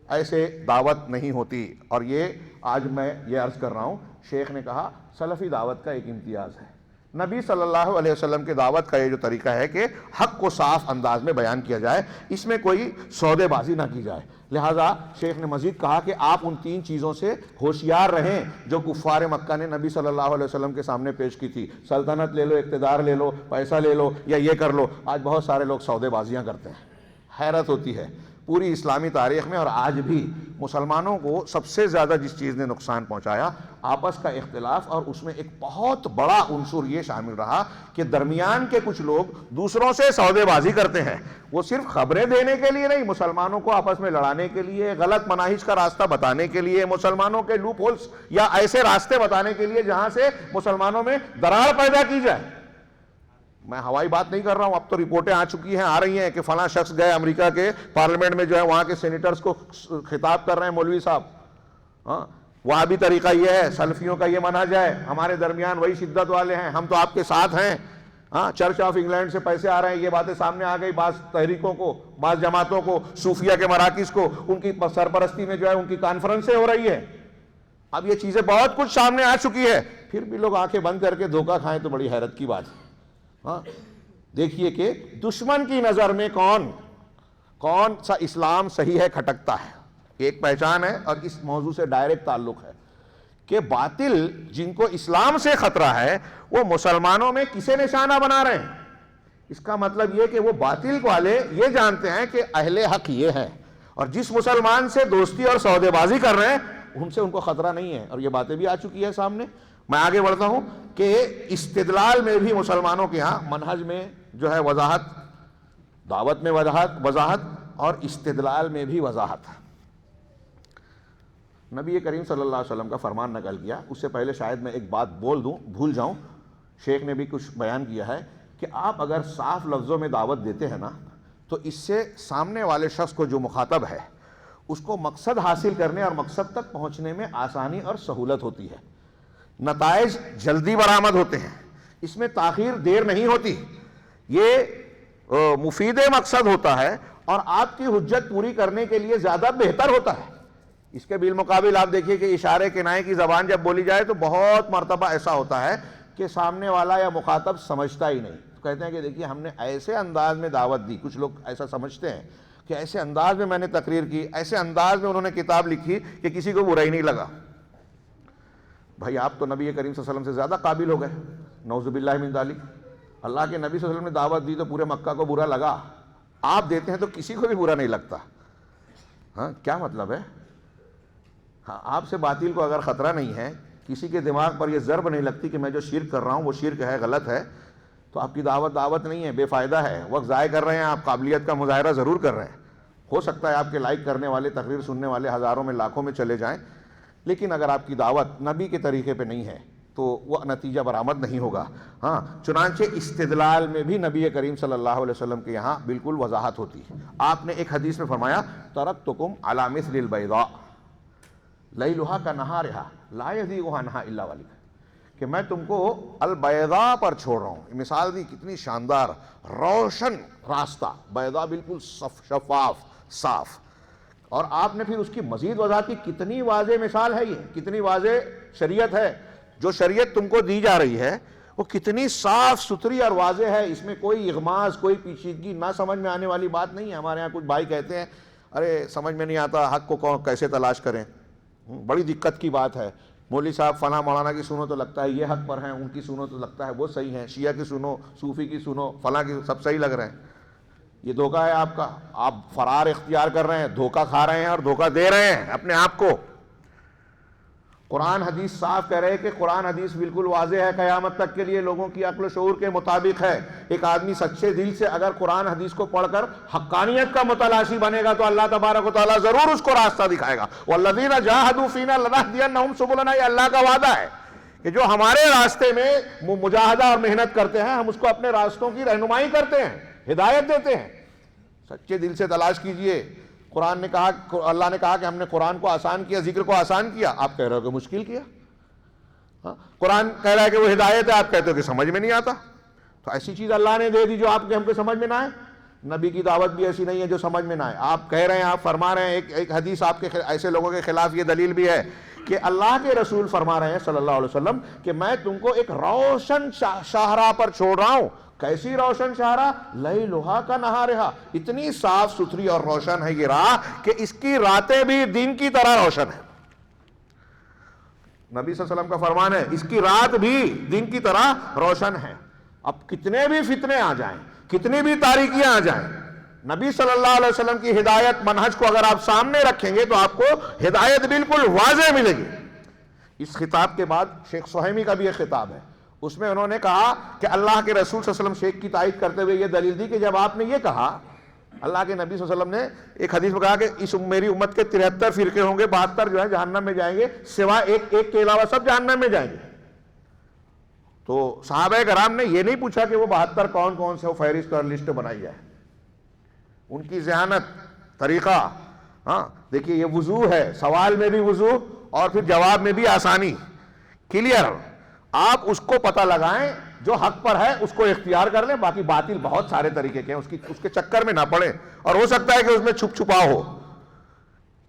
ایسے دعوت نہیں ہوتی، اور یہ آج میں یہ عرض کر رہا ہوں، شیخ نے کہا سلفی دعوت کا ایک امتیاز ہے۔ نبی صلی اللہ علیہ وسلم کے دعوت کا یہ جو طریقہ ہے کہ حق کو صاف انداز میں بیان کیا جائے، اس میں کوئی سودے بازی نہ کی جائے۔ لہٰذا شیخ نے مزید کہا کہ آپ ان تین چیزوں سے ہوشیار رہیں جو کفار مکہ نے نبی صلی اللہ علیہ وسلم کے سامنے پیش کی تھی۔ سلطنت لے لو، اقتدار لے لو، پیسہ لے لو، یا یہ کر لو۔ آج بہت سارے لوگ سودے بازیاں کرتے ہیں، حیرت ہوتی ہے۔ پوری اسلامی تاریخ میں اور آج بھی مسلمانوں کو سب سے زیادہ جس چیز نے نقصان پہنچایا، آپس کا اختلاف، اور اس میں ایک بہت بڑا عنصر یہ شامل رہا کہ درمیان کے کچھ لوگ دوسروں سے سودے بازی کرتے ہیں۔ وہ صرف خبریں دینے کے لیے نہیں، مسلمانوں کو آپس میں لڑانے کے لیے، غلط مناہج کا راستہ بتانے کے لیے، مسلمانوں کے لوپ ہولز یا ایسے راستے بتانے کے لیے جہاں سے مسلمانوں میں دراڑ پیدا کی جائے۔ میں ہوائی بات نہیں کر رہا ہوں، اب تو رپورٹیں آ چکی ہیں، آ رہی ہیں کہ فلاں شخص گئے امریکہ کے پارلیمنٹ میں، جو ہے وہاں کے سینیٹرز کو خطاب کر رہے ہیں مولوی صاحب۔ ہاں وہاں بھی طریقہ یہ ہے، سلفیوں کا یہ منہج ہے، ہمارے درمیان وہی شدت والے ہیں، ہم تو آپ کے ساتھ ہیں۔ ہاں چرچ آف انگلینڈ سے پیسے آ رہے ہیں، یہ باتیں سامنے آ گئی، بعض تحریکوں کو، بعض جماعتوں کو، صوفیہ کے مراکز کو، ان کی سرپرستی میں جو ہے ان کی کانفرنسیں ہو رہی ہے۔ اب یہ چیزیں بہت کچھ سامنے آ چکی ہے، پھر بھی لوگ آنکھیں بند کر کے دھوکہ کھائیں تو بڑی حیرت کی بات ہے۔ ہاں دیکھیے کہ دشمن کی نظر میں کون سا اسلام صحیح ہے کھٹکتا ہے. ایک پہچان ہے اور اس موضوع سے ڈائریکٹ تعلق ہے کہ باطل جن کو اسلام سے خطرہ ہے وہ مسلمانوں میں کسے نشانہ بنا رہے ہیں. اس کا مطلب یہ کہ وہ باطل والے یہ جانتے ہیں کہ اہل حق یہ ہیں، اور جس مسلمان سے دوستی اور سودے بازی کر رہے ہیں ان سے ان کو خطرہ نہیں ہے. اور یہ باتیں بھی آ چکی ہے سامنے. میں آگے بڑھتا ہوں کہ استدلال میں بھی مسلمانوں کے ہاں منہج میں جو ہے وضاحت، دعوت میں وضاحت اور استدلال میں بھی وضاحت. نبی کریم صلی اللہ علیہ وسلم کا فرمان نقل کیا. اس سے پہلے شاید میں ایک بات بھول جاؤں. شیخ نے بھی کچھ بیان کیا ہے کہ آپ اگر صاف لفظوں میں دعوت دیتے ہیں نا تو اس سے سامنے والے شخص کو جو مخاطب ہے اس کو مقصد حاصل کرنے اور مقصد تک پہنچنے میں آسانی اور سہولت ہوتی ہے. نتائج جلدی برآمد ہوتے ہیں، اس میں تاخیر دیر نہیں ہوتی. یہ مفید مقصد ہوتا ہے اور آپ کی حجت پوری کرنے کے لیے زیادہ بہتر ہوتا ہے. اس کے بالمقابل آپ دیکھیے کہ اشارے کنائے کی زبان جب بولی جائے تو بہت مرتبہ ایسا ہوتا ہے کہ سامنے والا یا مخاطب سمجھتا ہی نہیں. کہتے ہیں کہ دیکھیے ہم نے ایسے انداز میں دعوت دی، کچھ لوگ ایسا سمجھتے ہیں کہ ایسے انداز میں میں نے تقریر کی، ایسے انداز میں انہوں نے کتاب لکھی کہ کسی کو برا ہی نہیں لگا. بھائی آپ تو نبی کریم صلی اللہ علیہ وسلم سے زیادہ قابل ہو گئے، نعوذ باللہ من ذالک. اللہ کے نبی صلی اللہ علیہ وسلم نے دعوت دی تو پورے مکہ کو برا لگا، آپ دیتے ہیں تو کسی کو بھی برا نہیں لگتا. ہاں کیا مطلب ہے؟ ہاں آپ سے باطل کو اگر خطرہ نہیں ہے، کسی کے دماغ پر یہ ضرب نہیں لگتی کہ میں جو شرک کر رہا ہوں وہ شرک ہے، غلط ہے، تو آپ کی دعوت نہیں ہے، بے فائدہ ہے، وقت ضائع کر رہے ہیں. آپ قابلیت کا مظاہرہ ضرور کر رہے ہیں. ہو سکتا ہے آپ کے لائک کرنے والے، تقریر سننے والے ہزاروں میں لاکھوں میں چلے جائیں، لیکن اگر آپ کی دعوت نبی کے طریقے پہ نہیں ہے تو وہ نتیجہ برآمد نہیں ہوگا. ہاں چنانچہ استدلال میں بھی نبی کریم صلی اللہ علیہ وسلم کے یہاں بالکل وضاحت ہوتی ہے. آپ نے ایک حدیث میں فرمایا ترکتکم علی مثل البیضاء لیلھا کنہارھا لا یزیغ عنھا الا ذالک، کہ میں تم کو البیضاء پر چھوڑ رہا ہوں. مثال دی کتنی شاندار، روشن راستہ، بیضاء بالکل شفاف صاف. اور آپ نے پھر اس کی مزید وضاحت کی. کتنی واضح مثال ہے، یہ کتنی واضح شریعت ہے. جو شریعت تم کو دی جا رہی ہے وہ کتنی صاف ستھری اور واضح ہے، اس میں کوئی اغماض، کوئی پیچیدگی، نہ سمجھ میں آنے والی بات نہیں ہے. ہمارے ہاں کچھ بھائی کہتے ہیں ارے سمجھ میں نہیں آتا حق کو کیسے تلاش کریں، بڑی دقت کی بات ہے. مولوی صاحب فلاں مولانا کی سنو تو لگتا ہے یہ حق پر ہیں، ان کی سنو تو لگتا ہے وہ صحیح ہیں، شیعہ کی سنو، صوفی کی سنو، فلاں کی، سب صحیح لگ رہے ہیں. یہ دھوکہ ہے آپ کا. آپ فرار اختیار کر رہے ہیں، دھوکہ کھا رہے ہیں اور دھوکہ دے رہے ہیں اپنے آپ کو. قرآن حدیث صاف کہہ رہے کہ قرآن حدیث بالکل واضح ہے، قیامت تک کے لیے لوگوں کی عقل و شعور کے مطابق ہے. ایک آدمی سچے دل سے اگر قرآن حدیث کو پڑھ کر حقانیت کا متلاشی بنے گا تو اللہ تبارک و تعالیٰ ضرور اس کو راستہ دکھائے گا. والذین جاہدوا فینا لنہدینہم سبلنا، یہ اللہ کا وعدہ ہے کہ جو ہمارے راستے میں مجاہدہ اور محنت کرتے ہیں ہم اس کو اپنے راستوں کی رہنمائی کرتے ہیں، ہدایت دیتے ہیں. سچے دل سے تلاش کیجئے. قرآن نے کہا، اللہ نے کہا کہ ہم نے قرآن کو آسان کیا، ذکر کو آسان کیا، آپ کہہ رہے ہو کہ مشکل کیا. قرآن کہہ رہا ہے کہ وہ ہدایت ہے، آپ کہتے ہو کہ سمجھ میں نہیں آتا. تو ایسی چیز اللہ نے دے دی جو آپ کے ہم کو سمجھ میں نہ آئے. نبی کی دعوت بھی ایسی نہیں ہے جو سمجھ میں نہ آئے. آپ کہہ رہے ہیں، آپ فرما رہے ہیں، ایک حدیث آپ کے ایسے لوگوں کے خلاف یہ دلیل بھی ہے کہ اللہ کے رسول فرما رہے ہیں صلی اللہ علیہ وسلم کہ میں تم کو ایک روشن شاہراہ پر چھوڑ رہا ہوں. کیسی روشن شاہراہ؟ لیلھا کنہارھا، اتنی صاف ستھری اور روشن ہے یہ راہ کہ اس کی راتیں بھی دن کی طرح روشن ہیں. نبی صلی اللہ علیہ وسلم کا فرمان ہے اس کی رات بھی دن کی طرح روشن ہے. اب کتنے بھی فتنے آ جائیں، کتنی بھی تاریکیاں آ جائیں، نبی صلی اللہ علیہ وسلم کی ہدایت منہج کو اگر آپ سامنے رکھیں گے تو آپ کو ہدایت بالکل واضح ملے گی. اس خطاب کے بعد شیخ سہیمی کا بھی ایک خطاب ہے. اس میں انہوں نے کہا کہ اللہ کے رسول صلی اللہ علیہ وسلم شیخ کی تائید کرتے ہوئے یہ دلیل دی کہ جب آپ نے یہ کہا، اللہ کے نبی صلی اللہ علیہ وسلم نے ایک حدیث میں کہا کہ اس میری امت کے 73 فرقے ہوں گے، 72 جو ہے جہنم میں جائیں گے، سوائے ایک کے علاوہ سب جہنم میں جائیں گے. تو صحابہ کرام نے یہ نہیں پوچھا کہ وہ 72 کون کون سے، وہ فہرست اور لسٹ بنائی جائے. ان کی ذہانت، طریقہ. ہاں دیکھیے یہ وضو ہے، سوال میں بھی وضو اور پھر جواب میں بھی آسانی، کلیئر. آپ اس کو پتہ لگائیں، جو حق پر ہے اس کو اختیار کر لیں. باقی باطل بہت سارے طریقے کے ہیں، اس کے چکر میں نہ پڑیں. اور ہو سکتا ہے کہ اس میں چھپا ہو.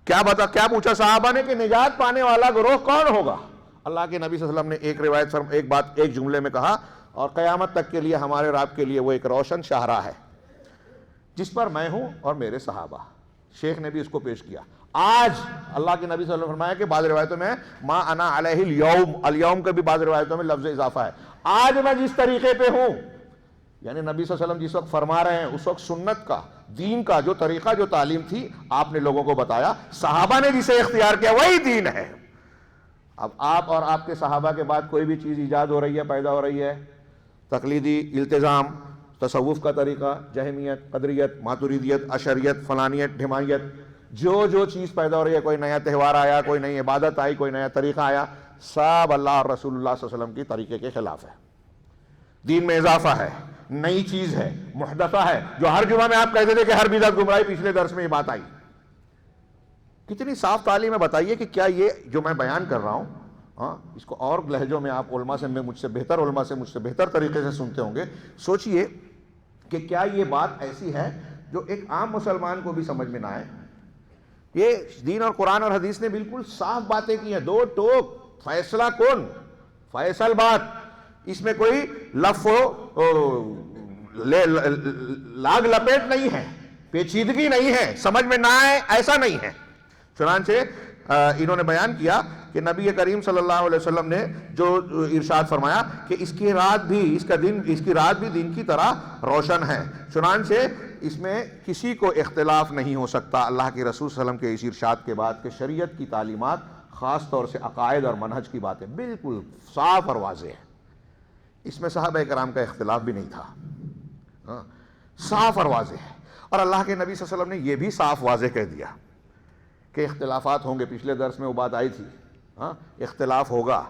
کیا پوچھا صحابہ نے کہ نجات پانے والا گروہ کون ہوگا؟ اللہ کے نبی صلی اللہ علیہ وسلم نے ایک روایت ایک بات ایک جملے میں کہا، اور قیامت تک کے لیے ہمارے اور آپ کے لیے وہ ایک روشن شاہراہ ہے جس پر میں ہوں اور میرے صحابہ. شیخ نے بھی اس کو پیش کیا. آج اللہ کے نبی صلی اللہ علیہ وسلم نے فرمایا کہ بعض روایتوں میں ما انا علیہ اليوم، اليوم کا بھی بعض روایتوں میں لفظ اضافہ ہے. آج میں جس طریقے پہ ہوں، یعنی نبی صلی اللہ علیہ وسلم جس وقت فرما رہے ہیں اس وقت سنت کا، دین کا جو طریقہ، جو تعلیم تھی آپ نے لوگوں کو بتایا، صحابہ نے جسے اختیار کیا وہی دین ہے. اب آپ اور آپ کے صحابہ کے بعد کوئی بھی چیز ایجاد ہو رہی ہے، پیدا ہو رہی ہے، تقلیدی التزام، تصوف کا طریقہ، جہمیت، قدریت، ماتریدیت، اشریت، فلانیت، ڈھمائیت، جو چیز پیدا ہو رہی ہے، کوئی نیا تہوار آیا، کوئی نئی عبادت آئی، کوئی نیا طریقہ آیا، سب اللہ اور رسول اللہ صلی اللہ علیہ وسلم کی طریقے کے خلاف ہے. دین میں اضافہ ہے، نئی چیز ہے، محدثہ ہے، جو ہر جمعہ میں آپ کہتے تھے کہ ہر بدعت گمراہی، پچھلے درس میں یہ بات آئی. کتنی صاف تعلیم ہے. بتائیے کہ کیا یہ جو میں بیان کر رہا ہوں، ہاں، اس کو اور لہجوں میں آپ علماء سے، مجھ سے بہتر طریقے سے سنتے ہوں گے. سوچئے کہ کیا یہ بات ایسی ہے جو ایک عام مسلمان کو بھی سمجھ میں نہ آئے. یہ دین اور قرآن اور حدیث نے بالکل صاف باتیں کی ہیں. دو ٹوک، فیصلہ کن، فیصل بات. اس میں کوئی لف لاگ لپیٹ نہیں ہے، پیچیدگی نہیں ہے، سمجھ میں نہ آئے ایسا نہیں ہے. چنانچہ انہوں نے بیان کیا کہ نبی کریم صلی اللہ علیہ وسلم نے جو ارشاد فرمایا کہ اس کی رات بھی دن کی طرح روشن ہے. چنانچہ اس میں کسی کو اختلاف نہیں ہو سکتا اللہ کے رسول صلی اللہ علیہ وسلم کے اس ارشاد کے بعد کہ شریعت کی تعلیمات، خاص طور سے عقائد اور منہج کی باتیں بالکل صاف اور واضح ہے. اس میں صحابہ کرام کا اختلاف بھی نہیں تھا، صاف اور واضح ہے. اور اللہ کے نبی صلی اللہ علیہ وسلم نے یہ بھی صاف واضح کہہ دیا کہ اختلافات ہوں گے. پچھلے درس میں وہ بات آئی تھی، اختلاف ہوگا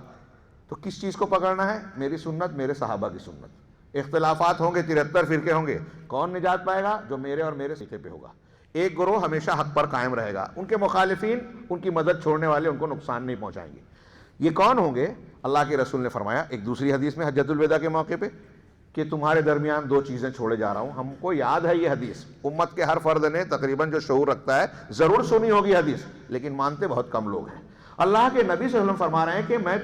تو کس چیز کو پکڑنا ہے؟ میری سنت، میرے صحابہ کی سنت. اختلافات ہوں گے، 73 فرقے ہوں گے، کون نجات پائے گا؟ جو میرے اور میرے طریقے پہ ہوگا. ایک گروہ ہمیشہ حق پر قائم رہے گا، ان کے مخالفین، ان کی مدد چھوڑنے والے ان کو نقصان نہیں پہنچائیں گے. یہ کون ہوں گے؟ اللہ کے رسول نے فرمایا ایک دوسری حدیث میں حجۃ الوداع کے موقع پہ کہ تمہارے درمیان 2 چیزیں چھوڑے جا رہا ہوں. ہم کو یاد ہے یہ حدیث، امت کے ہر فرد نے تقریباً جو شعور رکھتا ہے ضرور سنی ہوگی حدیث، لیکن مانتے بہت کم لوگ ہیں. اللہ کے نبی صلی اللہ علیہ وسلم فرما رہے ہیں کہ میں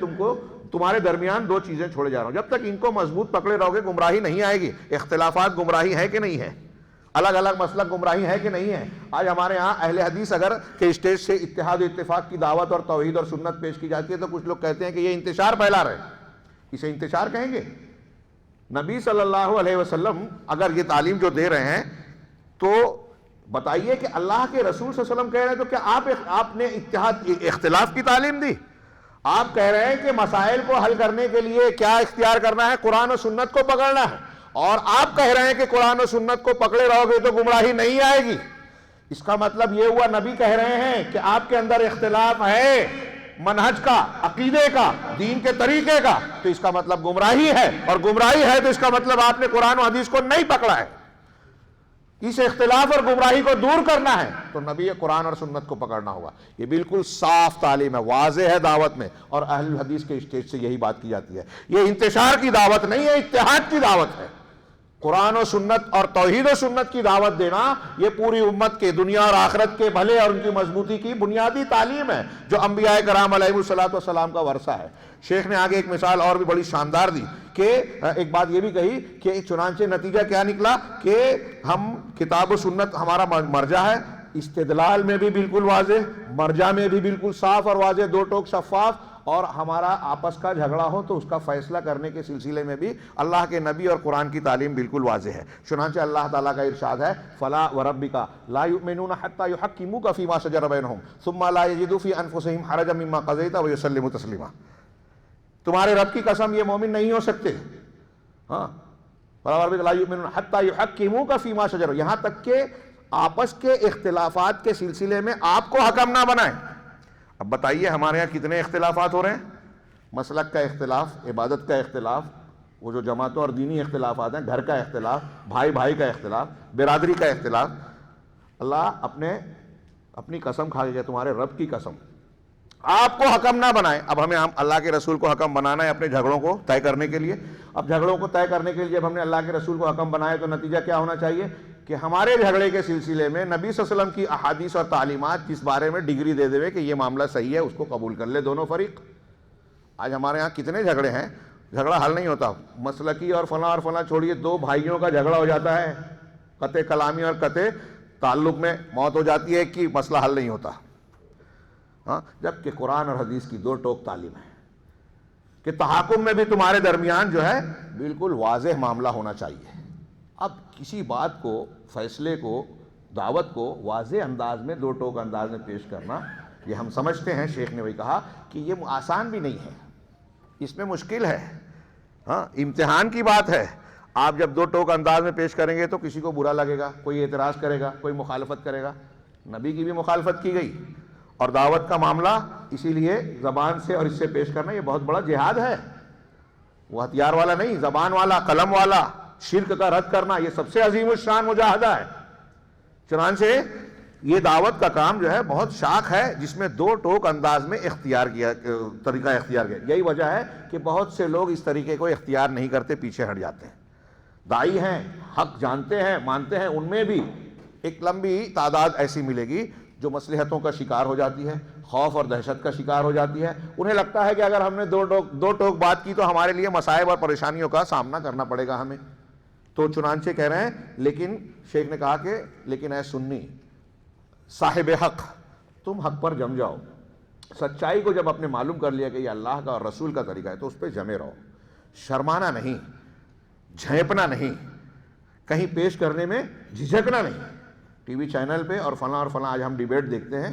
تمہارے درمیان 2 چیزیں چھوڑے جا رہا ہوں. جب تک ان کو مضبوط پکڑے رہو گے گمراہی نہیں آئے گی. اختلافات گمراہی ہے کہ نہیں ہے؟ الگ الگ مسلک گمراہی ہے کہ نہیں ہے؟ آج ہمارے ہاں اہل حدیث اگر کہ اسٹیج سے اتحاد و اتفاق کی دعوت اور توحید اور سنت پیش کی جاتی ہے تو کچھ لوگ کہتے ہیں کہ یہ انتشار پھیلا رہے ہیں. اسے انتشار کہیں گے؟ نبی صلی اللہ علیہ وسلم اگر یہ تعلیم جو دے رہے ہیں تو بتائیے کہ اللہ کے رسول صلی اللہ علیہ وسلم کہہ رہے ہیں تو کیا آپ نے اختلاف کی تعلیم دی؟ آپ کہہ رہے ہیں کہ مسائل کو حل کرنے کے لیے کیا اختیار کرنا ہے؟ قرآن و سنت کو پکڑنا ہے. اور آپ کہہ رہے ہیں کہ قرآن و سنت کو پکڑے رہو گے تو گمراہی نہیں آئے گی. اس کا مطلب یہ ہوا نبی کہہ رہے ہیں کہ آپ کے اندر اختلاف ہے منہج کا، عقیدے کا، دین کے طریقے کا، تو اس کا مطلب گمراہی ہے. اور گمراہی ہے تو اس کا مطلب آپ نے قرآن و حدیث کو نہیں پکڑا ہے. اس اختلاف اور گمراہی کو دور کرنا ہے تو نبی قرآن اور سنت کو پکڑنا ہوگا. یہ بالکل صاف تعلیم ہے، واضح ہے دعوت میں، اور اہل الحدیث کے اسٹیج سے یہی بات کی جاتی ہے. یہ انتشار کی دعوت نہیں ہے، اتحاد کی دعوت ہے. قرآن و سنت اور توحید و سنت کی دعوت دینا یہ پوری امت کے دنیا اور آخرت کے بھلے اور ان کی مضبوطی کی بنیادی تعلیم ہے جو انبیاء کرام علیہ السلام کا ورثہ ہے. شیخ نے آگے ایک مثال اور بھی بڑی شاندار دی کہ ایک بات یہ بھی کہی کہ چنانچہ نتیجہ کیا نکلا کہ ہم کتاب و سنت ہمارا مرجع ہے، استدلال میں بھی بالکل واضح، مرجع میں بھی بالکل صاف اور واضح، 2 ٹوک شفاف، اور ہمارا آپس کا جھگڑا ہو تو اس کا فیصلہ کرنے کے سلسلے میں بھی اللہ کے نبی اور قرآن کی تعلیم بالکل واضح ہے. چنانچہ اللہ تعالیٰ کا ارشاد ہے فلا وربک لا یؤمنون حتی یحکموک فیما شجر بینہم ثم لا یجدوا فی انفسہم حرجا مما قضیت ویسلموا تسلیما. تمہارے رب کی قسم یہ مومن نہیں ہو سکتے، فلا وربک لا یؤمنون حتی یحکموک فیما شجر، یہاں تک کہ آپس کے اختلافات کے سلسلے میں آپ کو حکم نہ بنائیں. اب بتائیے ہمارے یہاں کتنے اختلافات ہو رہے ہیں؟ مسلک کا اختلاف، عبادت کا اختلاف، وہ جو جماعتوں اور دینی اختلافات ہیں، گھر کا اختلاف، بھائی بھائی کا اختلاف، برادری کا اختلاف. اللہ اپنی قسم کھا کے تمہارے رب کی قسم آپ کو حکم نہ بنائیں. اب ہمیں اللہ کے رسول کو حکم بنانا ہے اپنے جھگڑوں کو طے کرنے کے لیے. اب جھگڑوں کو طے کرنے کے لیے جب ہم نے اللہ کے رسول کو حکم بنایا تو نتیجہ کیا ہونا چاہیے کہ ہمارے جھگڑے کے سلسلے میں نبی صلی اللہ علیہ وسلم کی احادیث اور تعلیمات جس بارے میں ڈگری دے دے کہ یہ معاملہ صحیح ہے اس کو قبول کر لے دونوں فریق. آج ہمارے ہاں کتنے جھگڑے ہیں جھگڑا حل نہیں ہوتا. مسلکی اور فلاں چھوڑیے, دو بھائیوں کا جھگڑا ہو جاتا ہے, قطع کلامی اور قطع تعلق میں موت ہو جاتی ہے کہ مسئلہ حل نہیں ہوتا. ہاں, جبکہ قرآن اور حدیث کی دو ٹوک تعلیم ہے کہ تحاکم میں بھی تمہارے درمیان جو ہے بالکل واضح معاملہ ہونا چاہیے. اب کسی بات کو, فیصلے کو, دعوت کو واضح انداز میں, دو ٹوک انداز میں پیش کرنا, یہ ہم سمجھتے ہیں, شیخ نے وہی کہا کہ یہ آسان بھی نہیں ہے, اس میں مشکل ہے. ہاں, امتحان کی بات ہے. آپ جب دو ٹوک انداز میں پیش کریں گے تو کسی کو برا لگے گا, کوئی اعتراض کرے گا, کوئی مخالفت کرے گا. نبی کی بھی مخالفت کی گئی, اور دعوت کا معاملہ اسی لیے زبان سے اور اس سے پیش کرنا یہ بہت بڑا جہاد ہے. وہ ہتھیار والا نہیں, زبان والا, قلم والا, شرک کا رد کرنا, یہ سب سے عظیم الشان مجاہدہ ہے. چنانچہ یہ دعوت کا کام جو ہے بہت شاق ہے, جس میں دو ٹوک انداز میں طریقہ اختیار کیا. یہی وجہ ہے کہ بہت سے لوگ اس طریقے کو اختیار نہیں کرتے, پیچھے ہٹ جاتے ہیں. داعی ہیں, حق جانتے ہیں, مانتے ہیں, ان میں بھی ایک لمبی تعداد ایسی ملے گی جو مصلحتوں کا شکار ہو جاتی ہے, خوف اور دہشت کا شکار ہو جاتی ہے. انہیں لگتا ہے کہ اگر ہم نے دو ٹوک بات کی تو ہمارے لیے مصائب اور پریشانیوں کا سامنا کرنا پڑے گا ہمیں. تو چنانچہ کہہ رہے ہیں, لیکن شیخ نے کہا کہ لیکن اے سنی صاحب حق, تم حق پر جم جاؤ. سچائی کو جب اپنے معلوم کر لیا کہ یہ اللہ کا اور رسول کا طریقہ ہے تو اس پہ جمے رہو, شرمانا نہیں, جھینپنا نہیں, کہیں پیش کرنے میں جھجکنا نہیں. ٹی وی چینل پہ اور فلاں آج ہم ڈیبیٹ دیکھتے ہیں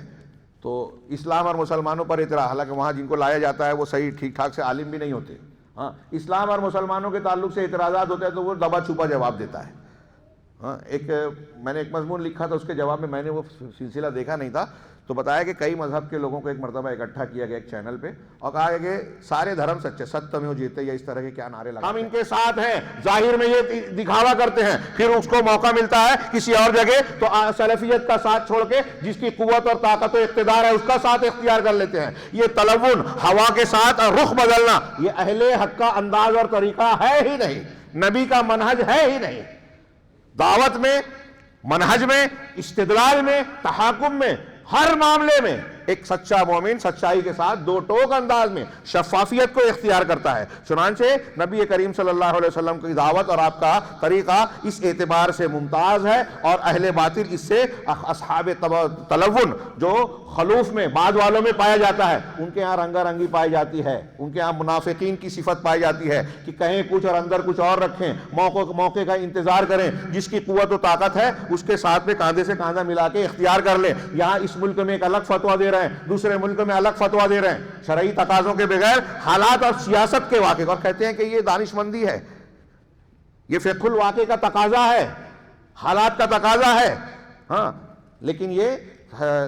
تو اسلام اور مسلمانوں پر اعتراض, حالانکہ وہاں جن کو لایا جاتا ہے وہ صحیح ٹھیک ٹھاک سے عالم بھی نہیں ہوتے. ہاں, اسلام اور مسلمانوں کے تعلق سے اعتراضات ہوتے ہیں تو وہ دبا چھپا جواب دیتا ہے. ہاں, میں نے ایک مضمون لکھا تھا, اس کے جواب میں نے وہ سلسلہ دیکھا نہیں تھا, تو بتایا کہ کئی مذہب کے لوگوں کو ایک مرتبہ اکٹھا کیا گیا ایک چینل پہ اور کہا کہ سارے دھرم سچے, ستیہ جیتے, یا اس طرح کے کیا نعرے لگا, ہم ان کے ساتھ ہیں, ظاہر میں یہ دکھاوا کرتے ہیں, پھر اس کو موقع ملتا ہے کسی اور جگہ تو سلفیت کا ساتھ چھوڑ کے جس کی قوت اور طاقت و اقتدار ہے اس کا ساتھ اختیار کر لیتے ہیں. یہ تلون, ہوا کے ساتھ رخ بدلنا, یہ اہل حق کا انداز اور طریقہ ہے ہی نہیں, نبی کا منہج ہے ہی نہیں. دعوت میں, منہج میں, استدلال میں, تحاکم میں, ہر معاملے میں ایک سچا مومن سچائی کے ساتھ دو ٹوک انداز میں شفافیت کو اختیار کرتا ہے. چنانچہ نبی کریم صلی اللہ علیہ وسلم کی دعوت اور آپ کا طریقہ اس اعتبار سے ممتاز ہے, اور اہل باطل اس سے اصحاب تلون جو خلوف میں بعد والوں میں پایا جاتا ہے, ان کے یہاں رنگا رنگی پائی جاتی ہے, ان کے یہاں منافقین کی صفت پائی جاتی ہے کہ کہیں کچھ اور اندر کچھ اور رکھیں, موقع کا انتظار کریں, جس کی قوت و طاقت ہے اس کے ساتھ میں کاندھے سے کاندھا ملا کے اختیار کر لیں. یہاں اس ملک میں ایک الگ فتویٰ دے رہے ہیں, دوسرے ملک میں الگ فتویٰ دے رہے ہیں, شرعی تقاضوں کے بغیر حالات اور سیاست کے واقع, اور کہتے ہیں کہ یہ دانش مندی ہے, یہ فقہ الواقع کا تقاضا ہے, حالات کا تقاضا ہے. ہاں, لیکن یہ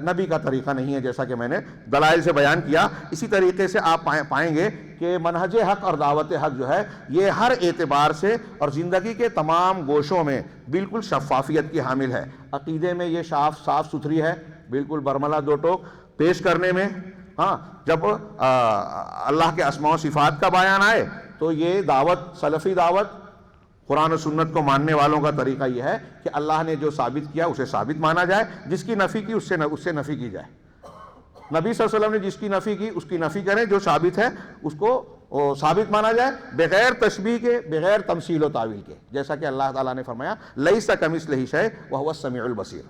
نبی کا طریقہ نہیں ہے, جیسا کہ میں نے دلائل سے بیان کیا. اسی طریقے سے آپ پائیں گے کہ منہج حق اور دعوت حق جو ہے یہ ہر اعتبار سے اور زندگی کے تمام گوشوں میں بالکل شفافیت کی حامل ہے. عقیدے میں یہ صاف ستھری ہے, بالکل برملا دو ٹوک پیش کرنے میں. ہاں, جب اللہ کے اسماء و صفات کا بیان آئے تو یہ دعوت, سلفی دعوت, قرآن و سنت کو ماننے والوں کا طریقہ یہ ہے کہ اللہ نے جو ثابت کیا اسے ثابت مانا جائے, جس کی نفی کی اس سے نفی کی جائے. نبی صلی اللہ علیہ وسلم نے جس کی نفی کی اس کی نفی کریں, جو ثابت ہے اس کو ثابت مانا جائے, بغیر تشبیہ کے, بغیر تمثیل و تعویل کے, جیسا کہ اللہ تعالیٰ نے فرمایا لیس کمثلہ شیء وہو السمیع البصیر.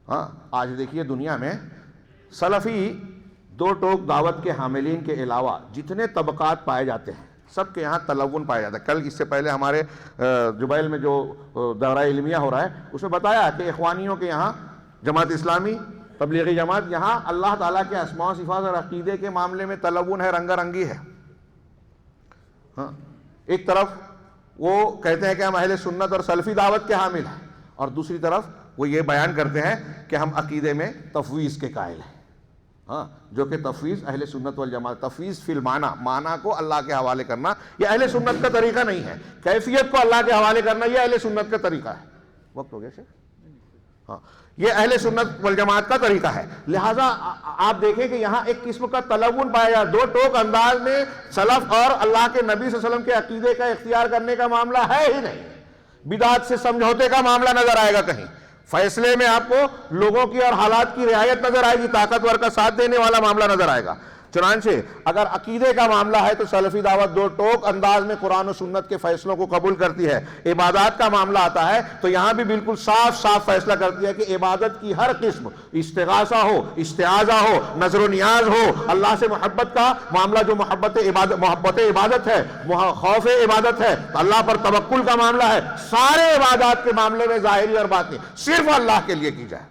ہاں, آج دیکھیے دنیا میں سلفی دو ٹوک دعوت کے حاملین کے علاوہ جتنے طبقات پائے جاتے ہیں سب کے یہاں تلون پایا جاتا ہے. کل اس سے پہلے ہمارے جبیل میں جو دورہ علمیہ ہو رہا ہے اس میں بتایا کہ اخوانیوں کے یہاں, جماعت اسلامی, تبلیغی جماعت, یہاں اللہ تعالیٰ کے اسماء و صفات اور عقیدے کے معاملے میں تلون ہے, رنگا رنگی ہے. ہاں, ایک طرف وہ کہتے ہیں کہ ہم اہل سنت اور سلفی دعوت کے حامل ہیں, اور دوسری طرف وہ یہ بیان کرتے ہیں کہ ہم عقیدے میں تفویض کے قائل ہیں. ہاں, جو کہ تفویض اہل سنت والجماعت, تفویض فی المعنی, معنی کو اللہ کے حوالے کرنا یہ اہل سنت کا طریقہ نہیں ہے, کیفیت کو اللہ کے حوالے کرنا یہ اہل سنت کا طریقہ ہے. وقت ہو گیا شیخ. ہاں, یہ اہل سنت والجماعت کا طریقہ ہے. لہٰذا آپ دیکھیں کہ یہاں ایک قسم کا تلون پایا جائے, دو ٹوک انداز میں سلف اور اللہ کے نبی صلی اللہ علیہ وسلم کے عقیدے کا اختیار کرنے کا معاملہ ہے ہی نہیں. بدعت سے سمجھوتے کا معاملہ نظر آئے گا کہیں, فیصلے میں آپ کو لوگوں کی اور حالات کی رعایت نظر آئے گی, طاقتور کا ساتھ دینے والا معاملہ نظر آئے گا. چنانچہ اگر عقیدے کا معاملہ ہے تو سلفی دعوت دو ٹوک انداز میں قرآن و سنت کے فیصلوں کو قبول کرتی ہے. عبادات کا معاملہ آتا ہے تو یہاں بھی بالکل صاف صاف فیصلہ کرتی ہے کہ عبادت کی ہر قسم، استغاثہ ہو، استعاذہ ہو، نظر و نیاز ہو، اللہ سے محبت کا معاملہ جو محبت عبادت ہے، خوف عبادت ہے، اللہ پر توکل کا معاملہ ہے، سارے عبادات کے معاملے میں ظاہری اور باطنی صرف اللہ کے لیے کی جائے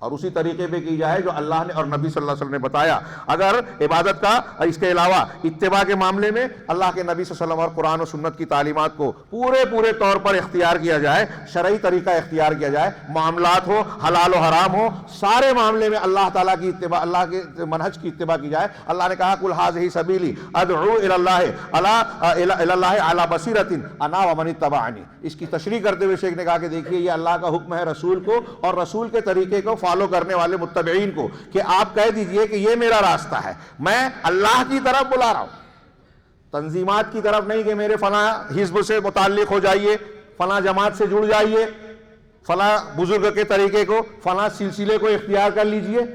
اور اسی طریقے پہ کی جائے جو اللہ نے اور نبی صلی اللہ علیہ وسلم نے بتایا. اگر عبادت کا اس کے علاوہ اتباع کے معاملے میں اللہ کے نبی صلی اللہ علیہ وسلم اور قرآن و سنت کی تعلیمات کو پورے طور پر اختیار کیا جائے، شرعی طریقہ اختیار کیا جائے، معاملات ہو، حلال و حرام ہو، سارے معاملے میں اللہ تعالیٰ کی اتباع، اللہ کے منہج کی اتباع کی جائے. اللہ نے کہا قل ھذہ سبیلی ادعو الی اللہ علی بصیرۃ انا ومن اتبعنی. اس کی تشریح کرتے ہوئے شیخ نے کہا کہ دیکھیے یہ اللہ کا حکم ہے رسول کو اور رسول کے طریقے کو فالو کرنے والے متبعین کو کہ آپ کہہ دیجئے کہ یہ میرا راستہ ہے، میں اللہ کی طرف بلا رہا ہوں، تنظیمات کی طرف نہیں کہ میرے فلاں حزب سے متعلق ہو جائیے، فلاں جماعت سے جڑ جائیے، فلاں بزرگ کے طریقے کو، فلاں سلسلے کو اختیار کر لیجئے،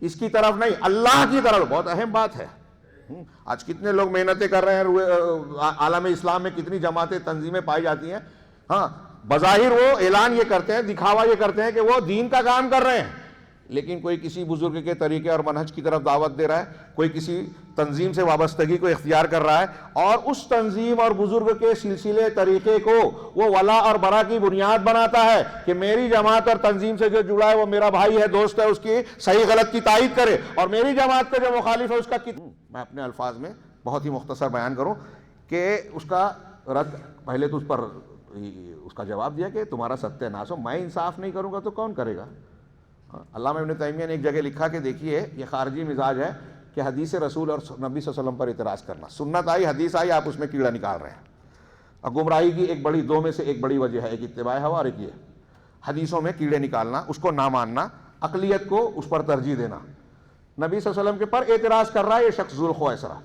اس کی طرف نہیں، اللہ کی طرف. بہت اہم بات ہے. آج کتنے لوگ محنتیں کر رہے ہیں، عالم اسلام میں کتنی جماعتیں تنظیمیں پائی جاتی ہیں، ہاں بظاہر وہ اعلان یہ کرتے ہیں، دکھاوا یہ کرتے ہیں کہ وہ دین کا کام کر رہے ہیں، لیکن کوئی کسی بزرگ کے طریقے اور منہج کی طرف دعوت دے رہا ہے، کوئی کسی تنظیم سے وابستگی کو اختیار کر رہا ہے اور اس تنظیم اور بزرگ کے سلسلے طریقے کو وہ ولا اور برا کی بنیاد بناتا ہے کہ میری جماعت اور تنظیم سے جو جڑا ہے وہ میرا بھائی ہے، دوست ہے، اس کی صحیح غلط کی تائید کرے، اور میری جماعت کا جو مخالف ہے اس کا میں اپنے الفاظ میں بہت ہی مختصر بیان کروں کہ اس کا رد پہلے تو اس پر اس کا جواب دیا کہ تمہارا ستیہ ناش ہو، میں انصاف نہیں کروں گا تو کون کرے گا. علامہ ابن تیمیہ نے ایک جگہ لکھا کہ دیکھیے یہ خارجی مزاج ہے کہ حدیث رسول اور نبی صلی اللہ علیہ وسلم پر اعتراض کرنا، سنت آئی، حدیث آئی، آپ اس میں کیڑا نکال رہے ہیں. اور گمراہی کی ایک بڑی دو میں سے ایک بڑی وجہ ہے، ایک اتباع ہوا اور ایک یہ حدیثوں میں کیڑے نکالنا، اس کو نہ ماننا، عقلیت کو اس پر ترجیح دینا. نبی صلی اللہ علیہ وسلم کے پر اعتراض کر رہا ہے یہ شخص ذوالخویسرہ.